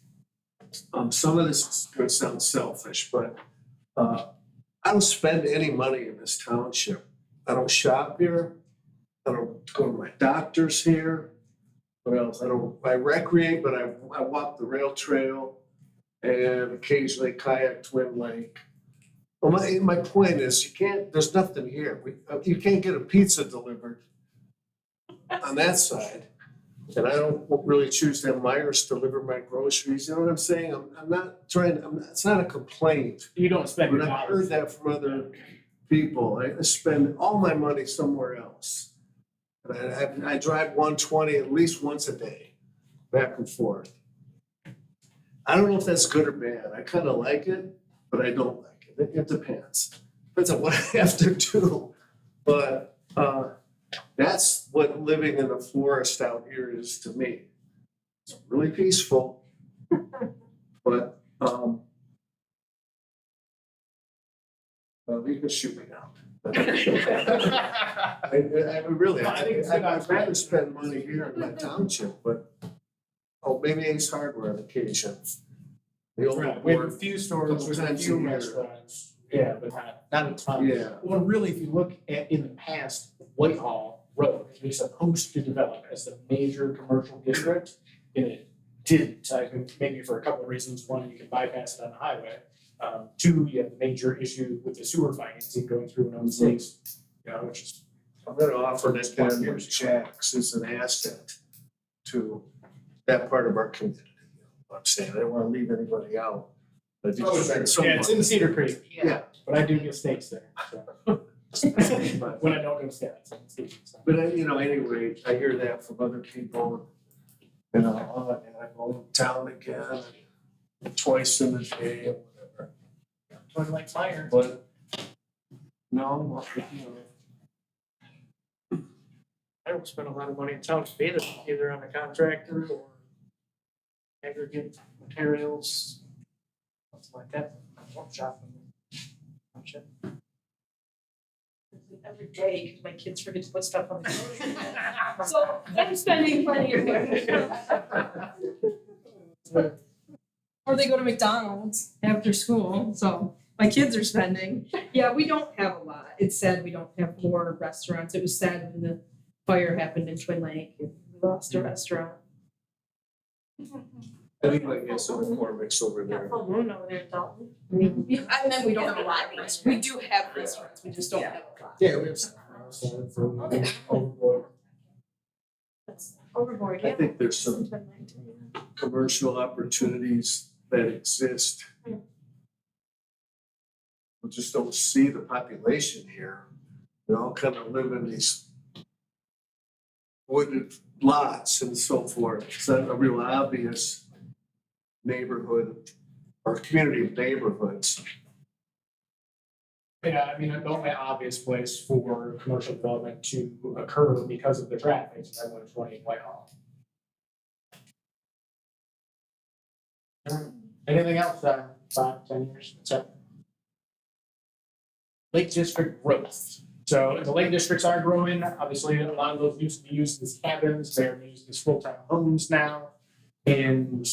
Some of this is gonna sound selfish, but, I don't spend any money in this township. I don't shop here. I don't go to my doctor's here. What else? I recreate, but I walk the rail trail and occasionally kayak Twin Lake. Well, my point is, there's nothing here. You can't get a pizza delivered on that side. And I don't really choose to have Myers deliver my groceries, you know what I'm saying? I'm not trying, it's not a complaint. You don't spend your But I've dollars. heard that from other people. I spend all my money somewhere else. And I drive 120 at least once a day, back and forth. I don't know if that's good or bad. I kind of like it, but I don't like it. It depends. Depends on what I have to do. But that's what living in the forest out here is to me. It's really peaceful, but well, you can shoot me now. I really, I'd rather spend money here in my township, but maybe Ace Hardware on occasion. The old Right, we have a board. few stores, Couple with a times a few year. restaurants, yeah, but not a ton. Yeah. Well, really, if you look at, in the past, Whitehall Road was supposed to develop as a major commercial district, and it didn't. I think maybe for a couple of reasons. One, you can bypass it on the highway. 2, you have the major issue with the sewer financing going through in 06, which is. I'm gonna offer that then Jack's as an asset to that part of our community. I'm saying, I don't wanna leave anybody out. But Yeah, it's in Cedar Creek, Yeah, but I do get steaks there, so. But when I don't go stats, But anyway, I hear that from other people. And I go to town again twice in a day or whatever. Twin Lake Fire. But no, I don't spend a lot of money in township either on a contractor or aggregate materials, something like that. I won't shop in township. Every day, because my kids forget to put stuff on the grocery. So I'm spending plenty of money. Or they go to McDonald's after school, so my kids are spending. Yeah, we don't have a lot. It's sad we don't have more restaurants. It was sad when the fire happened in Twin Lake. We lost a restaurant. I think like yes, some McCormick's over there. Full moon over there, Dalton. And then we don't have a lot of restaurants. We do have restaurants, we just don't have a lot. Yeah, we have some from overboard. Overboard, yeah. I think there's some commercial opportunities that exist. We just don't see the population here. They all kind of live in these wooded lots and so forth. It's not a real obvious neighborhood or community of neighborhoods. Yeah, I mean, the only obvious place for commercial development to occur because of the traffic is at 120 Whitehall. Anything else, 5, 10 years? So, Lake District growth. So the lake districts are growing. Obviously, a lot of those used to be used as cabins. They're used as full-time homes now, and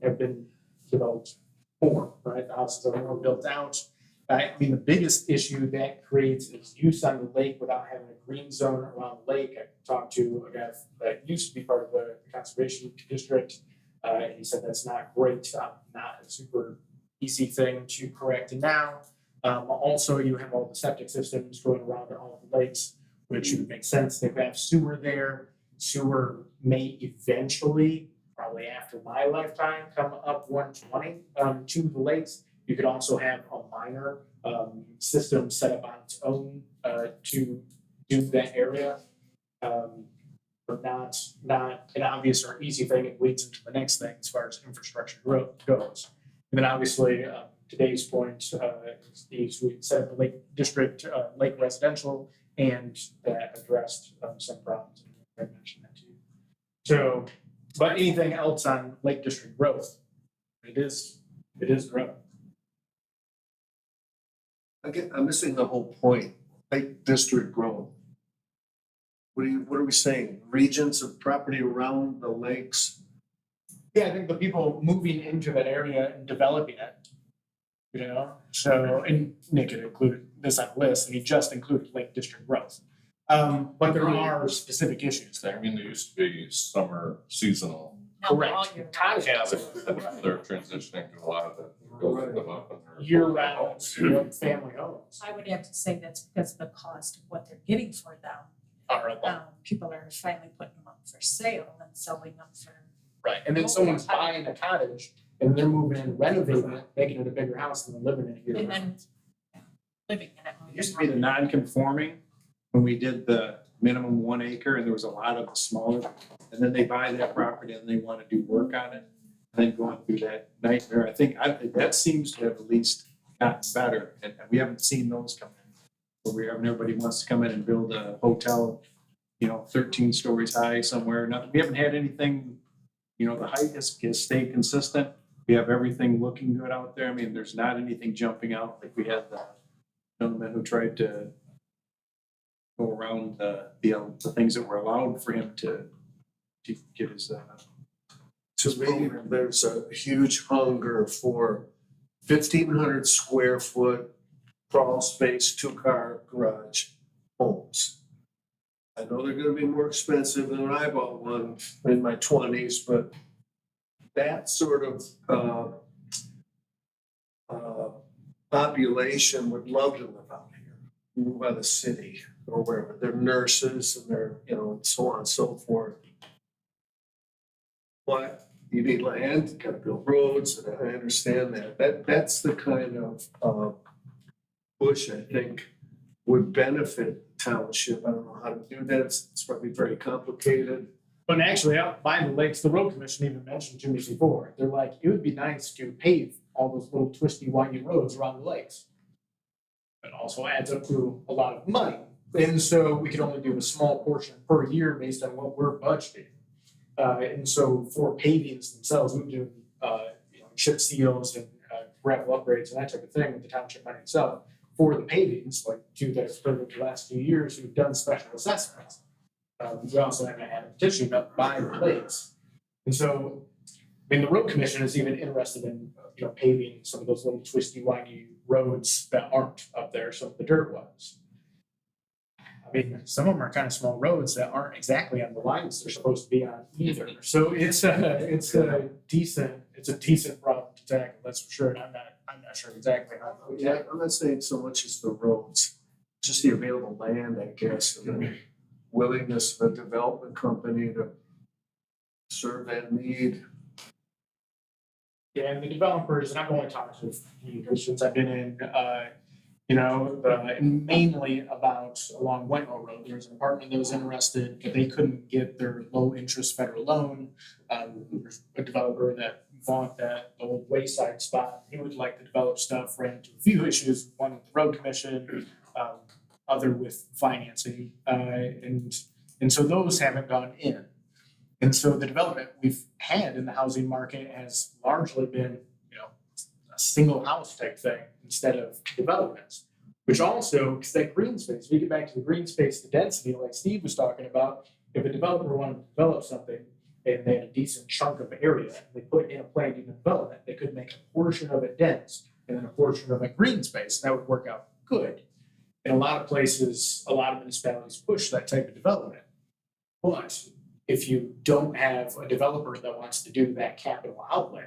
have been developed more. Right, the houses are more built out. I mean, the biggest issue that creates is use on the lake without having a green zone around the lake. I talked to a guy that used to be part of the conservation district. And he said that's not great, not a super easy thing to correct now. Also, you have all the septic systems going around all of the lakes, which would make sense. They have sewer there. Sewer may eventually, probably after my lifetime, come up 120 to the lakes. You could also have a minor system set up on its own to do that area. But not an obvious or easy thing. It leads into the next thing as far as infrastructure growth goes. And then obviously, today's point is we set up the Lake District, Lake Residential, and that addressed some problems. I mentioned that too. So, but anything else on Lake District growth? It is growth. Again, I'm missing the whole point. Lake District growth. What are we saying? Regions of property around the lakes? Yeah, I think the people moving into that area and developing it, so, and Nick had included this on the list, and he just included Lake District growth. But there are specific issues there. I mean, there used to be summer seasonal. Correct. Cottage Yeah, houses, they're transitioning to a lot of it. Building them up and they're- year-round, family homes I would have to say that's because of the cost of what they're getting for them. are up. People are finally putting them up for sale and selling them for. Right, and then someone's buying a cottage and they're moving in, renovating it, making it a bigger house and then living in it year And round. then living in it. It used to be the non-conforming, when we did the minimum 1 acre, and there was a lot of the smaller, and then they buy that property and they wanna do work on it. And then going through that nightmare, I think that seems to have at least gotten better, and we haven't seen those come in. Where everybody wants to come in and build a hotel, 13 stories high somewhere, we haven't had anything, the height has stayed consistent. We have everything looking good out there, I mean, there's not anything jumping out, like we had the gentleman who tried to go around the things that were allowed for him to get his, To me, there's a huge hunger for 1,500 square foot crawl space, 2-car garage homes. I know they're gonna be more expensive than when I bought one in my 20s, but that sort of population would love to live out here, move by the city or wherever. They're nurses and they're, and so on and so forth. But you need land, you gotta build roads, and I understand that. That's the kind of push I think would benefit the township. I don't know how to do that. It's probably very complicated. But actually, out by the lakes, the road commission even mentioned to me before, they're like, it would be nice to pave all those little twisty, windy roads around the lakes. It also adds up to a lot of money, and so we could only do a small portion per year based on what we're budgeting. And so for pavings themselves, we do, chip seals and gravel upgrades and that type of thing with the township money itself. For the pavings, like two that's for the last few years, we've done special assessments. We also haven't had a petition up by the lakes. And so, I mean, the road commission is even interested in, paving some of those little twisty, windy roads that aren't up there, so the dirt ones. I mean, some of them are kind of small roads that aren't exactly on the lines they're supposed to be on either. So it's a decent problem to tackle, that's for sure. And I'm not sure exactly how. Yeah, I'm not saying so much as the roads, just the available land, I guess, and the willingness of a development company to serve that need. Yeah, and the developers, and I've only talked to a few since I've been in, mainly about along Whitehall Road. There was an apartment that was interested, but they couldn't get their low interest federal loan. There's a developer that bought that old wayside spot. He would like to develop stuff, ran into a few issues, one with the road commission, other with financing, and so those haven't gone in. And so the development we've had in the housing market has largely been, a single house type thing instead of developments. Which also, because that green space, we get back to the green space, the density, like Steve was talking about, if a developer wanted to develop something and they had a decent chunk of area, and they put in a planned unit development, they could make a portion of it dense and then a portion of it green space. That would work out good. In a lot of places, a lot of municipalities push that type of development. But if you don't have a developer that wants to do that capital outlay,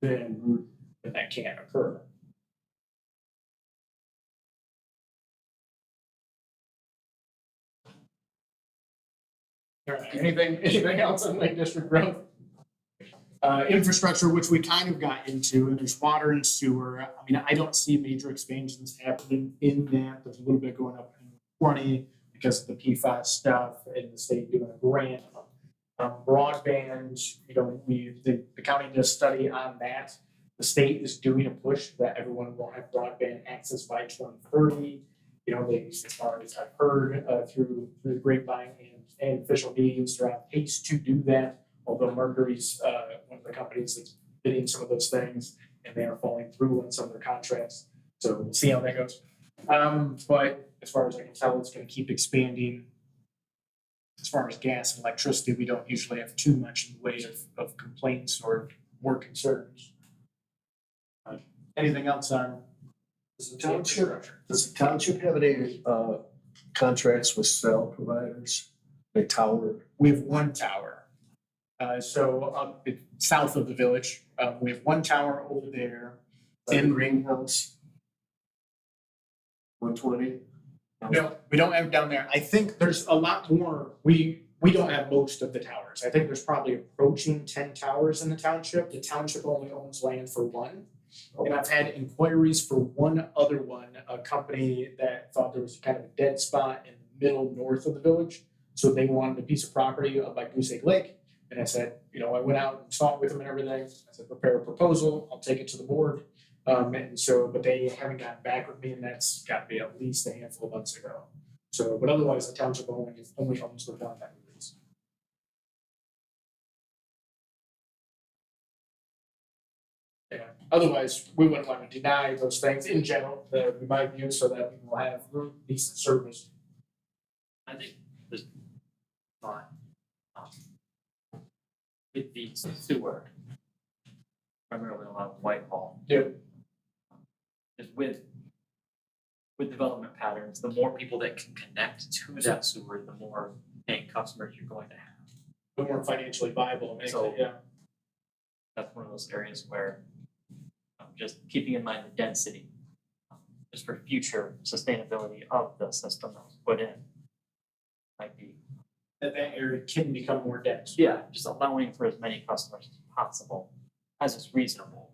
then that can't occur. All right, anything else on Lake District growth? Infrastructure, which we kind of got into, and there's water and sewer. I mean, I don't see major expansions happening in that. There's a little bit going up in 20 because of the PFAS stuff and the state doing a grant. Broadband, the county did a study on that. The state is doing a push that everyone will have broadband access by 2030. As far as I've heard through the grapevine and official meetings, they're on pace to do that. Although Mercury's one of the companies that's bidding some of those things, and they are falling through on some of their contracts. So we'll see how that goes. But as far as I can tell, it's going to keep expanding. As far as gas and electricity, we don't usually have too much in the way of complaints or more concerns. Anything else on? Does the township have any contracts with cell providers? A tower? We have one tower. South of the village, we have one tower over there. In Greenhouse? 120? No, we don't have it down there. I think there's a lot more. We don't have most of the towers. I think there's probably approaching 10 towers in the township. The township only owns land for one. And I've had inquiries for one other one, a company that thought there was kind of a dead spot in the middle north of the village. So they wanted a piece of property up by Goose Egg Lake. And I said, I went out and saw it with them and everything. I said, prepare a proposal. I'll take it to the board. But they haven't gotten back with me, and that's got to be at least a handful of months ago. So, but otherwise, the township only owns the one that we lease. Yeah. Otherwise, we wouldn't want to deny those things in general, in my view, so that we will have decent service. I think this fine. With the sewer, primarily along Whitehall. Yep. Just with development patterns, the more people that can connect to that sewer, the more paying customers you're going to have. The more financially viable, makes So- it, yeah. That's one of those areas where just keeping in mind the density, just for future sustainability of the system that was put in, might be. That area can become more dense. Yeah, just allowing for as many customers as possible, as is reasonable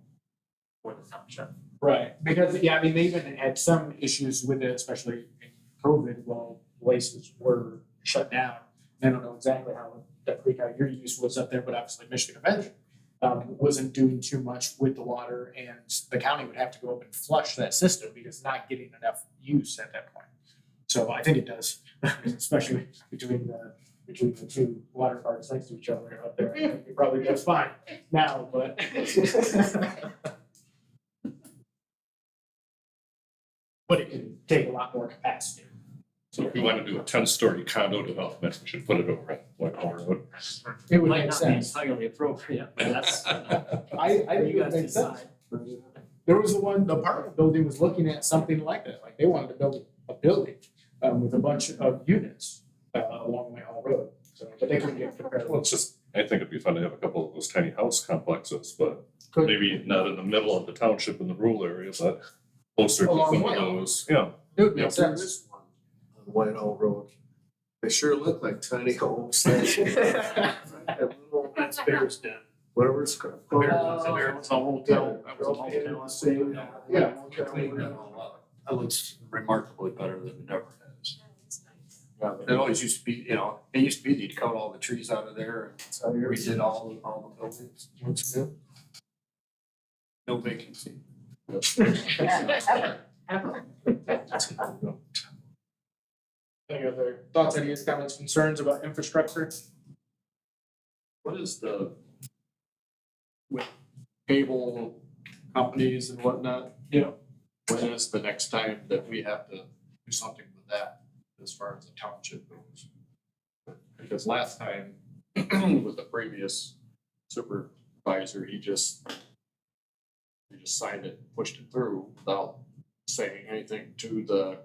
for the township. Right, because, they even had some issues with it, especially in COVID while places were shut down. I don't know exactly how that creek, how your use was up there, but obviously Michigan Adventure wasn't doing too much with the water, and the county would have to go up and flush that system because it's not getting enough use at that point. So I think it does, especially between the two water parks next to each other up there. I think it probably does fine now, but. But it can take a lot more capacity. So if we want to do a 10-story condo development, we should put it over at Whitehall Road. It would Might make not sense. be entirely appropriate, but that's. I think You it guys makes sense. decide. There was the apartment building was looking at something like that, like they wanted to build a building with a bunch of units along Whitehall Road. So, but they couldn't get prepared. Well, it's just, I think it'd be fun to have a couple of those tiny house complexes, but Could- maybe not in the middle of the township in the rural area, but closer to Along some of Whitehall. those, yeah. It would Yeah. make There sense. is one on Whitehall Road. They sure look like tiny homes. That little, That's Bear's Den. whatever it's called. Bear was a hotel, that was a motel. Same, yeah. Cleaned that all up. That looks remarkably better than it ever has. It always used to be, it used to be you'd cut all the trees out of there and redid all the buildings. What's new? No vacancy. Ever. Any other thoughts, ideas, comments, concerns about infrastructure? What is the, with cable companies and whatnot? Yeah. When is the next time that we have to do something with that as far as the township goes? Because last time with the previous supervisor, he just signed it, pushed it through without saying anything to the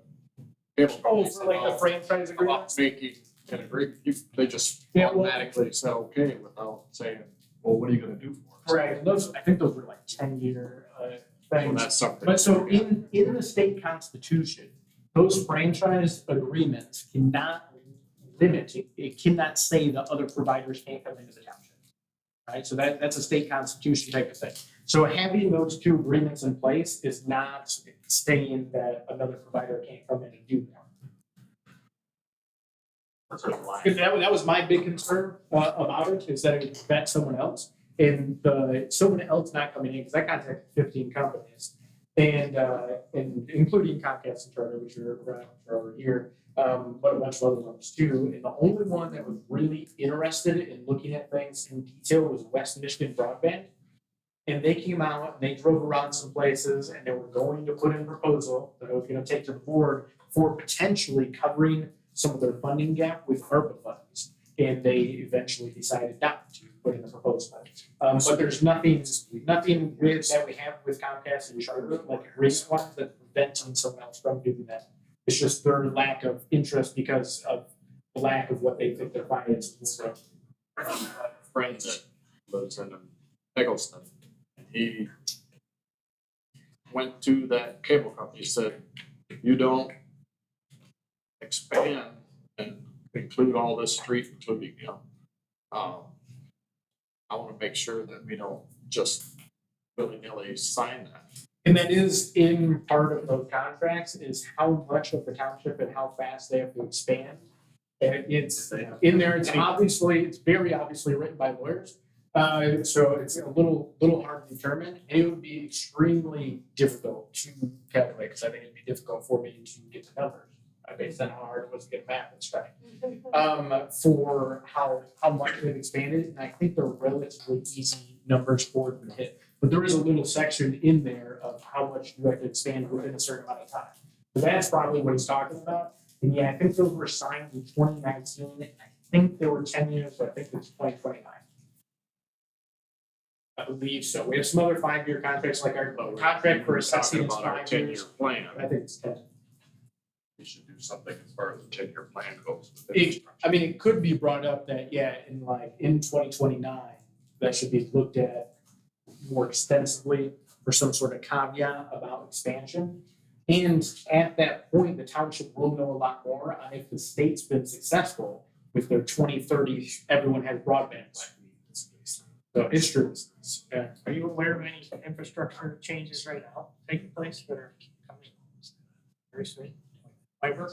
cable Oh, companies for like the franchise agreement? about making an agreement. They just Yeah, well- automatically said okay without saying, well, what are you gonna do for us? Right, and those, I think those were like 10-year Well, things. that's something. But so in the state constitution, those franchise agreements cannot limit, it cannot say that other providers can't come into the township. Right, so that's a state constitution type of thing. So having those two agreements in place is not saying that another provider can't come in and do that. Because that was my big concern about it, is that it would prevent someone else. And someone else not coming in, because I contacted 15 companies, and including Comcast and Charter, which are over here, but a bunch of other ones too. And the only one that was really interested in looking at things in detail was West Michigan Broadband. And they came out and they drove around some places and they were going to put in a proposal that I was going to take to the board for potentially covering some of their funding gap with ARPA funds. And they eventually decided not to put in the proposal. But there's nothing with that we have with Comcast and Charter, like agreement ones, that's preventing someone else from doing that. It's just their lack of interest because of the lack of what they think their finances will grow. Friend that lives in Eggleston, and he went to that cable company, said, if you don't expand and include all this street, including, I wanna make sure that we don't just willy-nilly sign that. And that is in part of those contracts, is how much of the township and how fast they have to expand. And it's in there, it's very obviously written by lawyers. So it's a little hard to determine, and it would be extremely difficult to calculate, because I think it'd be difficult for me to get the numbers, based on how hard it was to get math and stuff. For how much they've expanded, and I think they're relatively easy numbers for them to hit. But there is a little section in there of how much you have to expand within a certain amount of time. So that's probably what he's talking about. And yeah, I think those were signed in 2019. I think they were 10 years, but I think it's 2029. I believe so. We have some other 5-year contracts, like our contract for assessing is Talking about our 5 10-year years. plan, I think it's 10. we should do something as far as the 10-year plan goes. with It- infrastructure. I mean, it could be brought up that, in 2029, that should be looked at more extensively for some sort of caveat about expansion. And at that point, the township will know a lot more on if the state's been successful with their 2030, everyone has broadband. So it's true. Yeah. Are you aware of any infrastructure changes right now taking place that are coming very soon? Fiber?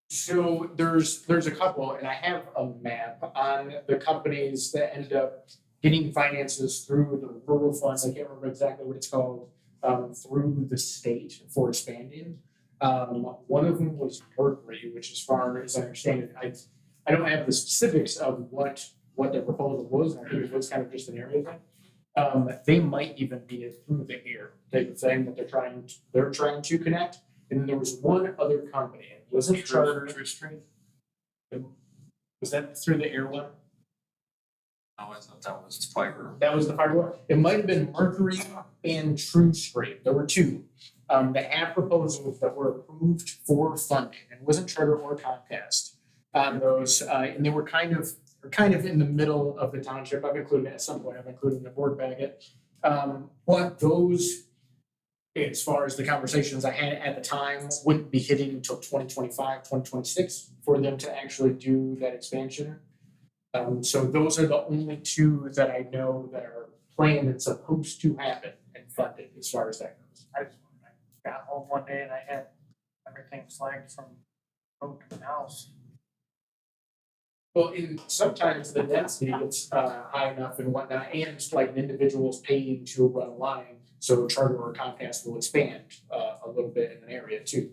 So there's a couple, and I have a map on the companies that ended up getting finances through the rural funds. I can't remember exactly what it's called, through the state for expanding. One of them was Mercury, which as far as I understand it, I don't have the specifics of what their proposal was. I think it was kind of just an area thing. They might even be it through the air type of thing that they're trying to connect. And then there was one other company, it wasn't Charter. Was that through the air one? No, I thought that was fiber. That was the fiber one? It might have been Mercury and TrueStream. There were two. That had proposals that were approved for funding, and it wasn't Charter or Comcast on those, and they were kind of in the middle of the township. I've included it at some point, I've included in the board packet. But those, as far as the conversations I had at the time, wouldn't be hitting until 2025, 2026 for them to actually do that expansion. So those are the only two that I know that are planned and supposed to happen and funded as far as that goes. I got home one day and I had everything flagged from road to the house. Well, sometimes the density gets high enough and whatnot, and like an individual's paying to run a line, so Charter or Comcast will expand a little bit in an area too.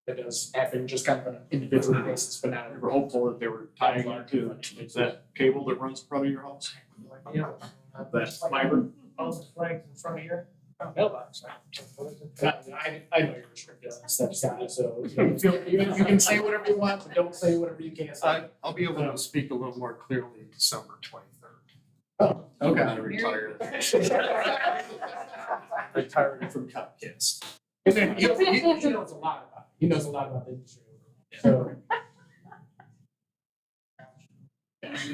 That does happen just kind of on an individual basis, but not. We were hopeful that they were tying into, is that cable that runs in front of your house? Yeah. That's fiber? All the flags in front of your mailbox. I know you're restricted on stuff, Scott, so you can say whatever you want, but don't say whatever you can't say. I'll be able to speak a little more clearly December 23rd. Oh, okay. I'm retired. Retiring from Comcast. And then he knows a lot about it. He knows a lot about the industry. So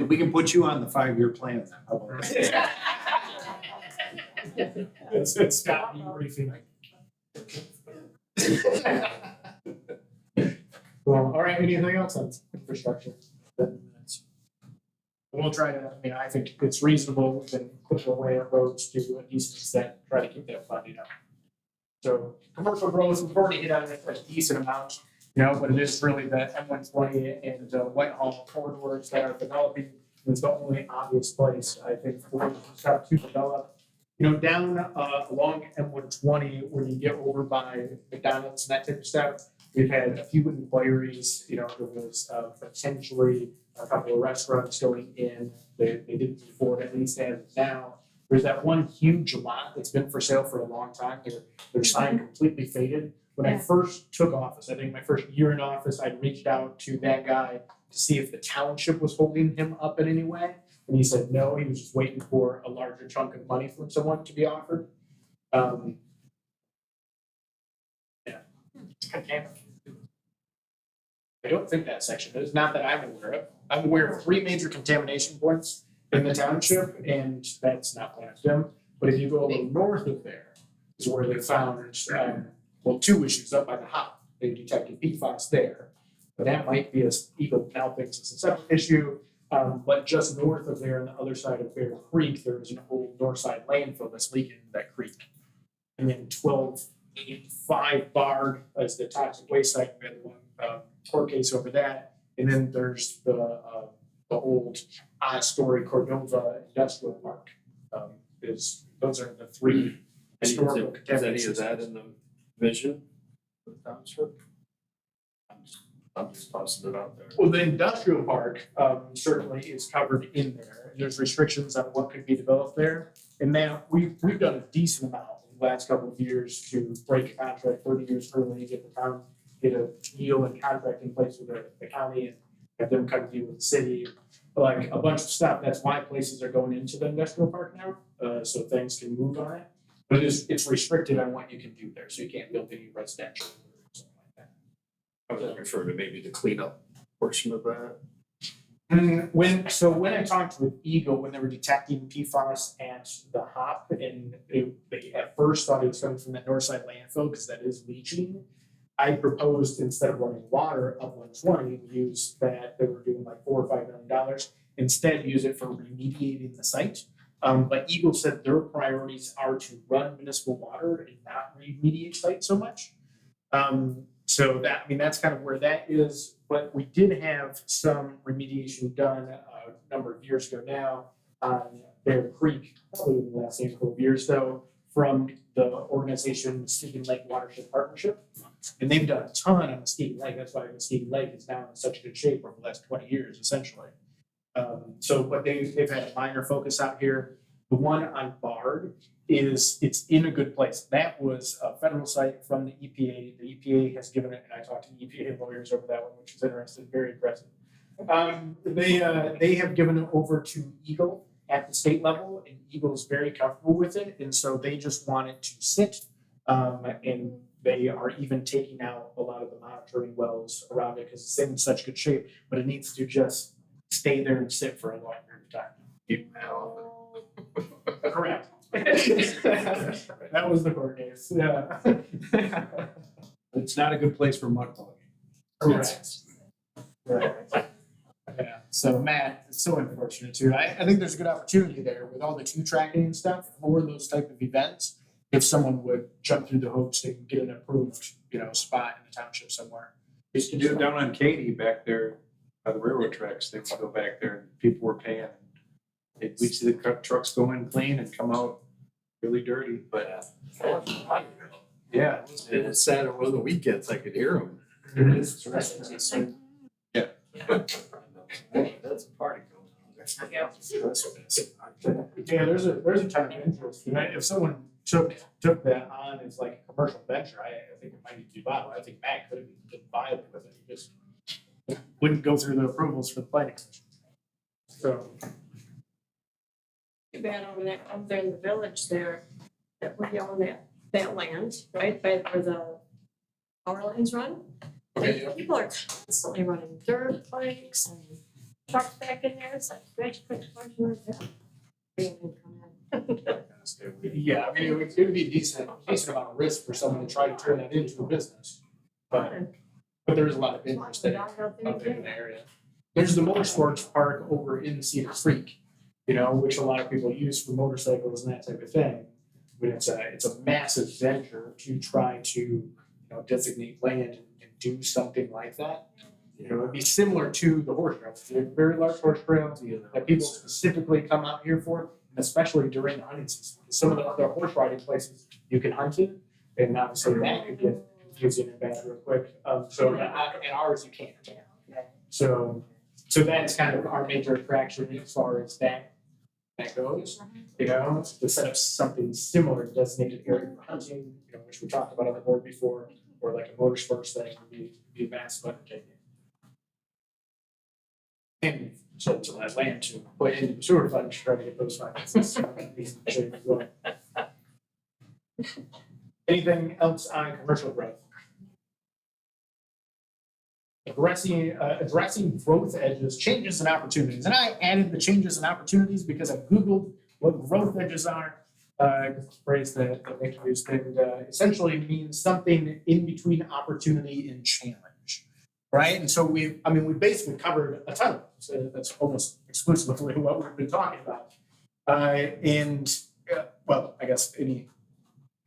We can put you on the 5-year plan then. How about that? it's Scott debriefing. Well, all right, anything else on infrastructure? We'll try to, I think it's reasonable, we can put away at roads to a decent extent, try to keep that funding up. So commercial growth, we've already hit on it a decent amount, but it is really the M120 and the Whitehall corridors that are developing. It's the only obvious place, I think, for stuff to develop. Down along M120, when you get over by McDonald's and that type of stuff, we've had a few inquiries. There was potentially a couple of restaurants going in. They didn't move forward, at least as of now. There's that one huge lot that's been for sale for a long time. Their sign completely faded. When I first took office, I think my first year in office, I reached out to that guy to see if the township was holding him up in any way. And he said no, he was just waiting for a larger chunk of money from someone to be offered. I don't think that section is, not that I'm aware of. I'm aware of 3 major contamination points in the township, and that's not one of them. But if you go a little north of there, is where they found, 2 issues up by the hop. They detected PFAS there. But that might be Eagle now thinks it's a separate issue. But just north of there, on the other side of Bear Creek, there is an old north side landfill that's leaking into that creek. And then 1285 Bard as the toxic waste site. We had one court case over that. And then there's the old story Cordova Industrial Park. Those are the 3 historical contaminations. Is any of that in the vision of the township? I'm just tossing it out there. Well, the industrial park certainly is covered in there. There's restrictions on what could be developed there. And now we've done a decent amount in the last couple of years to break a contract 30 years early, get the town, get a deal and contract in place with the county and have them come deal with the city. Like a bunch of stuff. That's why places are going into the industrial park now, so things can move on it. But it's restricted on what you can do there, so you can't build any residential or something like that. I was referring to maybe the cleanup portion of that. When I talked with Eagle, when they were detecting PFAS at the hop, and they at first thought it was coming from that north side landfill because that is leaching. I proposed instead of running water up 120, use that they were doing like $4 or $5 million. Instead, use it for remediating the site. But Eagle said their priorities are to run municipal water and not remediate sites so much. So that, I mean, that's kind of where that is, but we did have some remediation done a number of years ago now on Bear Creek, probably in the last handful of years though, from the organization Muskegon Lake Watershed Partnership. And they've done a ton on Muskegon Lake, that's why Muskegon Lake is now in such good shape over the last 20 years, essentially. So what they've had a minor focus out here. The one on Bard it's in a good place. That was a federal site from the EPA. The EPA has given it, and I talked to the EPA lawyers over that one, which is interesting, very impressive. They have given it over to Eagle at the state level, and Eagle's very comfortable with it, and so they just want it to sit. And they are even taking out a lot of the monitoring wells around it because it's in such good shape, but it needs to just stay there and sit for a long period of time. Correct. That was the court case, yeah. It's not a good place for mud bugging. Correct. Right. Yeah, so Matt, it's so unfortunate too. I think there's a good opportunity there with all the two tracking and stuff for those type of events. If someone would jump through the hoops and get an approved, spot in the township somewhere. Used to do it down on Katy back there by the railroad tracks. They would go back there and people were paying. We'd see the trucks go in clean and come out really dirty, but yeah. It was Saturday, one of the weekends, I could hear them. Yeah. That's a party going on. Yeah, there's a ton of interest. If someone took that on as like a commercial venture, I think it might need to be viable. I think Matt could have been viable with it. He just wouldn't go through the approvals for the planning commission. So. Too bad over there in the village there, that we own that land, right, by where the power lines run. Okay, And people are constantly running dirt bikes and trucks back in there, it's like, great, quick question like that. They didn't come in. Yeah, I mean, it would be a decent amount of risk for someone to try to turn that into a business. But there is a lot of interest there out there in the area. There's the motorsports park over in Cedar Creek, which a lot of people use for motorcycles and that type of thing. I mean, it's a massive venture to try to, designate land and do something like that. It'd be similar to the horse trails. They're very large horse trails that people specifically come out here for, especially during the hunting season. Some of the other horse riding places you can hunt in, and obviously that could get confusing and bad real quick. So at ours you can't. So that's kind of our major attraction as far as that goes. To set up something similar, designated area for hunting, which we talked about on the board before, or like a motorsports thing would be a massive undertaking. And so to that land to put into the sewer fund to try to get those finances. Anything else on commercial growth? Addressing growth edges, changes and opportunities. And I added the changes and opportunities because I Googled what growth edges are. It's a phrase that Nick used, and essentially means something in between opportunity and challenge, right? And so we basically covered a ton of them. So that's almost exclusively what we've been talking about. Well, I guess any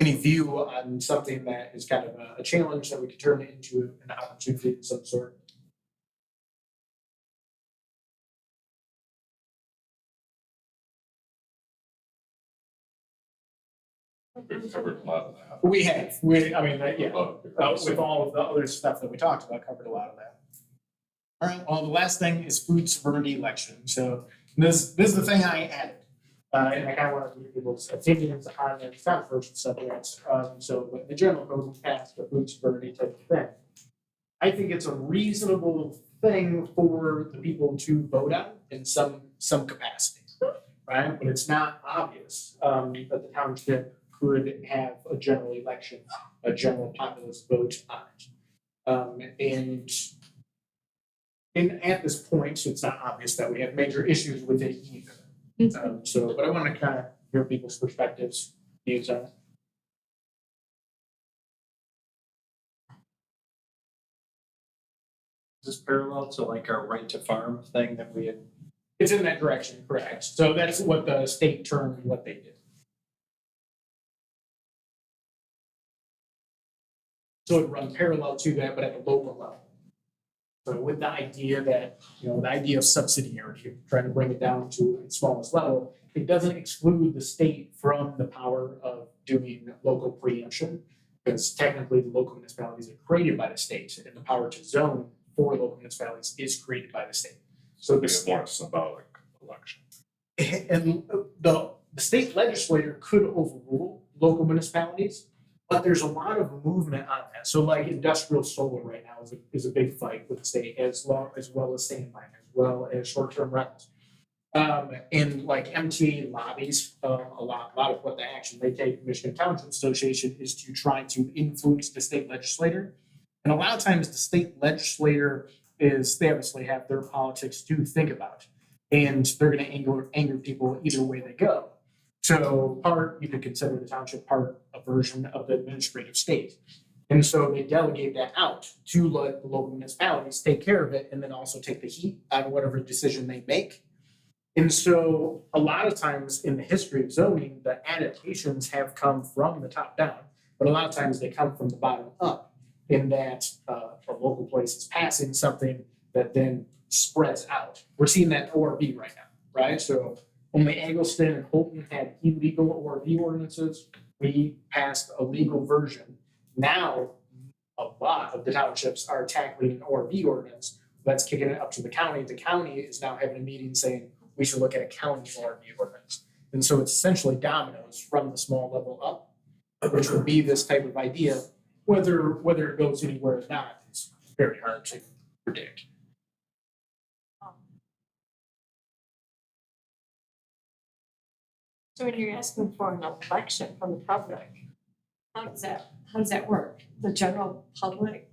view on something that is kind of a challenge that we could turn into an opportunity of some sort. We've covered a lot of that. We have, with all of the other stuff that we talked about, covered a lot of that. All right, well, the last thing is food sovereignty election. So this is the thing I added. And I kind of want to get people's opinions on it. It's not a first subject. So the general code passed the food sovereignty type of thing. I think it's a reasonable thing for the people to vote on in some capacity, right? But it's not obvious that the township could have a general election, a general populist vote on it. And at this point, it's not obvious that we have major issues with it either. But I want to kind of hear people's perspectives, views on it. Is this parallel to like our right to farm thing that we had? It's in that direction, correct. So that's what the state termed what they did. So it run parallel to that, but at the local level. So with the idea that, the idea of subsidiarity, trying to bring it down to its smallest level, it doesn't exclude the state from the power of doing local preemption. Because technically the local municipalities are created by the state and the power to zone for local municipalities is created by the state. So the It's more symbolic election. and the state legislature could overrule local municipalities, but there's a lot of movement on that. So like industrial solar right now is a big fight with the state as well as standby, as well as short-term rentals. And like MTA lobbies, a lot of what the action they take, Michigan Township Association, is to try to influence the state legislator. And a lot of times the state legislator they obviously have their politics to think about. And they're gonna anger people either way they go. So you could consider the township part a version of the administrative state. And so they delegate that out to let the local municipalities take care of it and then also take the heat on whatever decision they make. And so a lot of times in the history of zoning, the adaptations have come from the top down, but a lot of times they come from the bottom up in that a local place is passing something that then spreads out. We're seeing that in ORV right now, right? So only Eggleston and Holton had illegal ORV ordinances. We passed a legal version. Now, a lot of the townships are tackling an ORV ordinance. That's kicking it up to the county. The county is now having a meeting saying, we should look at a county ORV ordinance. And so it's essentially dominoes from the small level up, which would be this type of idea. Whether it goes anywhere or not is very hard to predict. So when you're asking for an election from the public, how does that work? The general public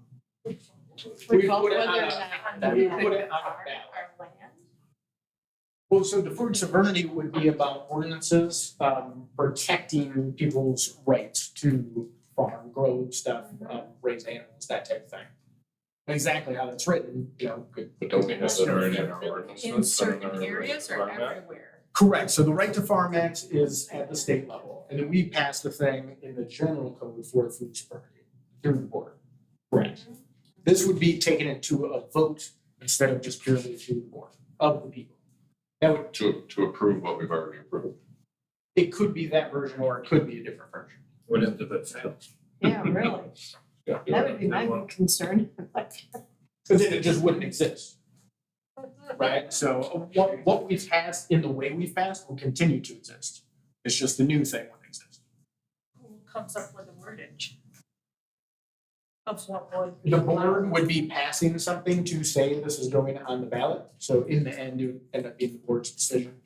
would We vote put it whether on or a- not we we put it on a our ballot. land? Well, so the food sovereignty would be about ordinances protecting people's rights to farm, grow stuff, raise animals, that type of thing. Exactly how that's written, could. But don't we have that already in our ordinances? In certain areas or Farm Act? everywhere? Correct, so the right to farm act is at the state level, and then we passed the thing in the general code for food sovereignty through the board. Correct. This would be taken into a vote instead of just purely through the board of the people. That would, To approve what we've already approved. it could be that version or it could be a different version. What if it fails? Yeah, really. Yeah. That would be my big concern. Because then it just wouldn't exist. Right, so what we've passed in the way we've passed will continue to exist. It's just the new thing wouldn't exist. Who comes up with the wordage? Of what would. The board would be passing something to say this is going on the ballot, so in the end, it would end up being the board's decision.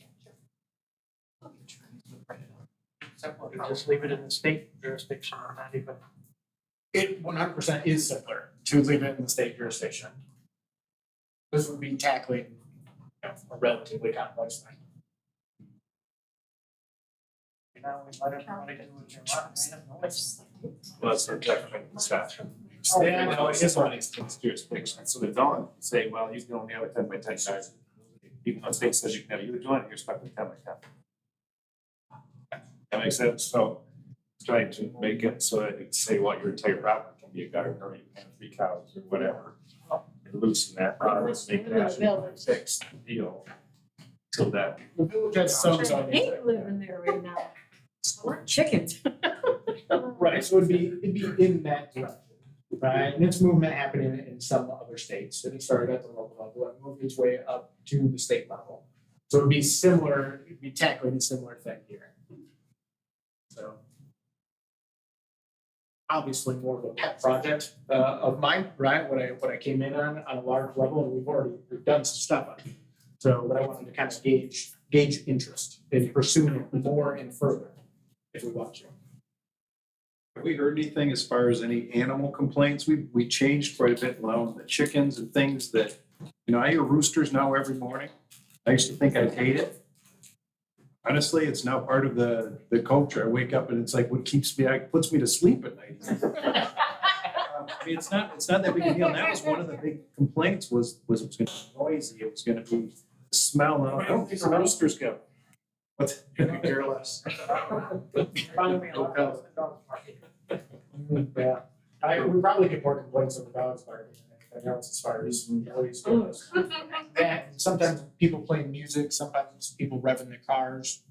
Simple to just leave it in the state jurisdiction or not even. It 100% is simpler to leave it in the state jurisdiction. This would be tackling a relatively complex thing. You know, we let everybody do what they want, they have no choice. Well, that's their technical discussion. Yeah, I know, it is one of these things jurisdiction, so they don't say, well, you can only have a 10x10 size. Even though the state says you can have either one, you're stuck with 10x10. That makes sense, so trying to make it so that it say, well, your entire property can be a garden, or you can have 3 cows or whatever. And loosen that, make that actually fixed deal. So that, The village has some I zoning. hate living there right now. We're chickens. Right, so it'd be in that direction, right? And it's movement happening in some other states. And it started at the local level and moved its way up to the state level. So it'd be similar, it'd be tackling a similar thing here. So. Obviously more of a pet project of mine, right? What I came in on a large level, and we've done some stuff on it. So, but I wanted to kind of gauge interest in pursuing it more and further if we want to. Have we heard anything as far as any animal complaints? We changed quite a bit allowing the chickens and things that, I hear roosters now every morning. I used to think I'd hate it. Honestly, it's now part of the culture. I wake up and it's like what puts me to sleep at night. I mean, it's not that big a deal. That was one of the big complaints was it was gonna be noisy, it was gonna be the smell. I don't think the roosters go. What? care less. Finally, allowed in the dog market. Yeah, We probably get more complaints of the dogs barking than anything else as far as noise goes. And sometimes people playing music, sometimes people revving their cars.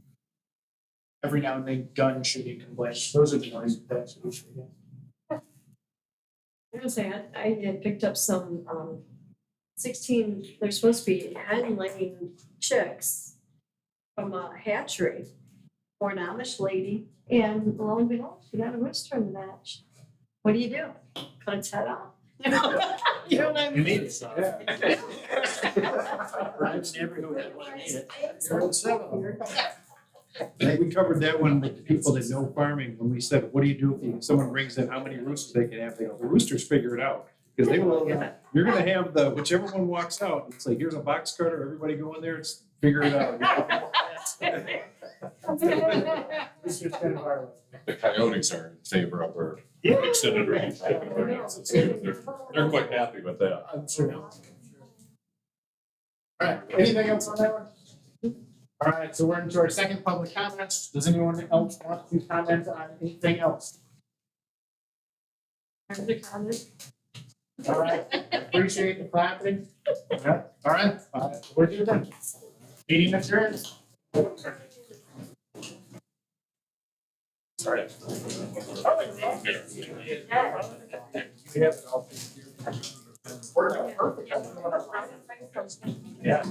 Every now and then gun shooting complaints, those are the noise that's usually. I was gonna say, I had picked up some 16, they're supposed to be hen laying chicks from a hatchery for an Amish lady, and lo and behold, she got a rooster in the match. What do? Cut its head off. You know what I mean? You need it, so. I think we covered that one with the people that know farming, when we said, what do you do if someone brings in how many roosters they can have? They go, the roosters figure it out. Because they will, you're gonna have whichever one walks out, it's like, here's a box cutter, everybody go in there, figure it out. It's just kind of hard. The coyotes are in favor of our extended range chicken ordinances too. They're quite happy with that. I'm sure. All right, anything else on that one? All right, so we're into our second public comments. Does anyone else want to comment on anything else? Another comment? All right, appreciate the clapping. Yeah, all right, we're done. Meeting adjourned. Sorry. Yeah.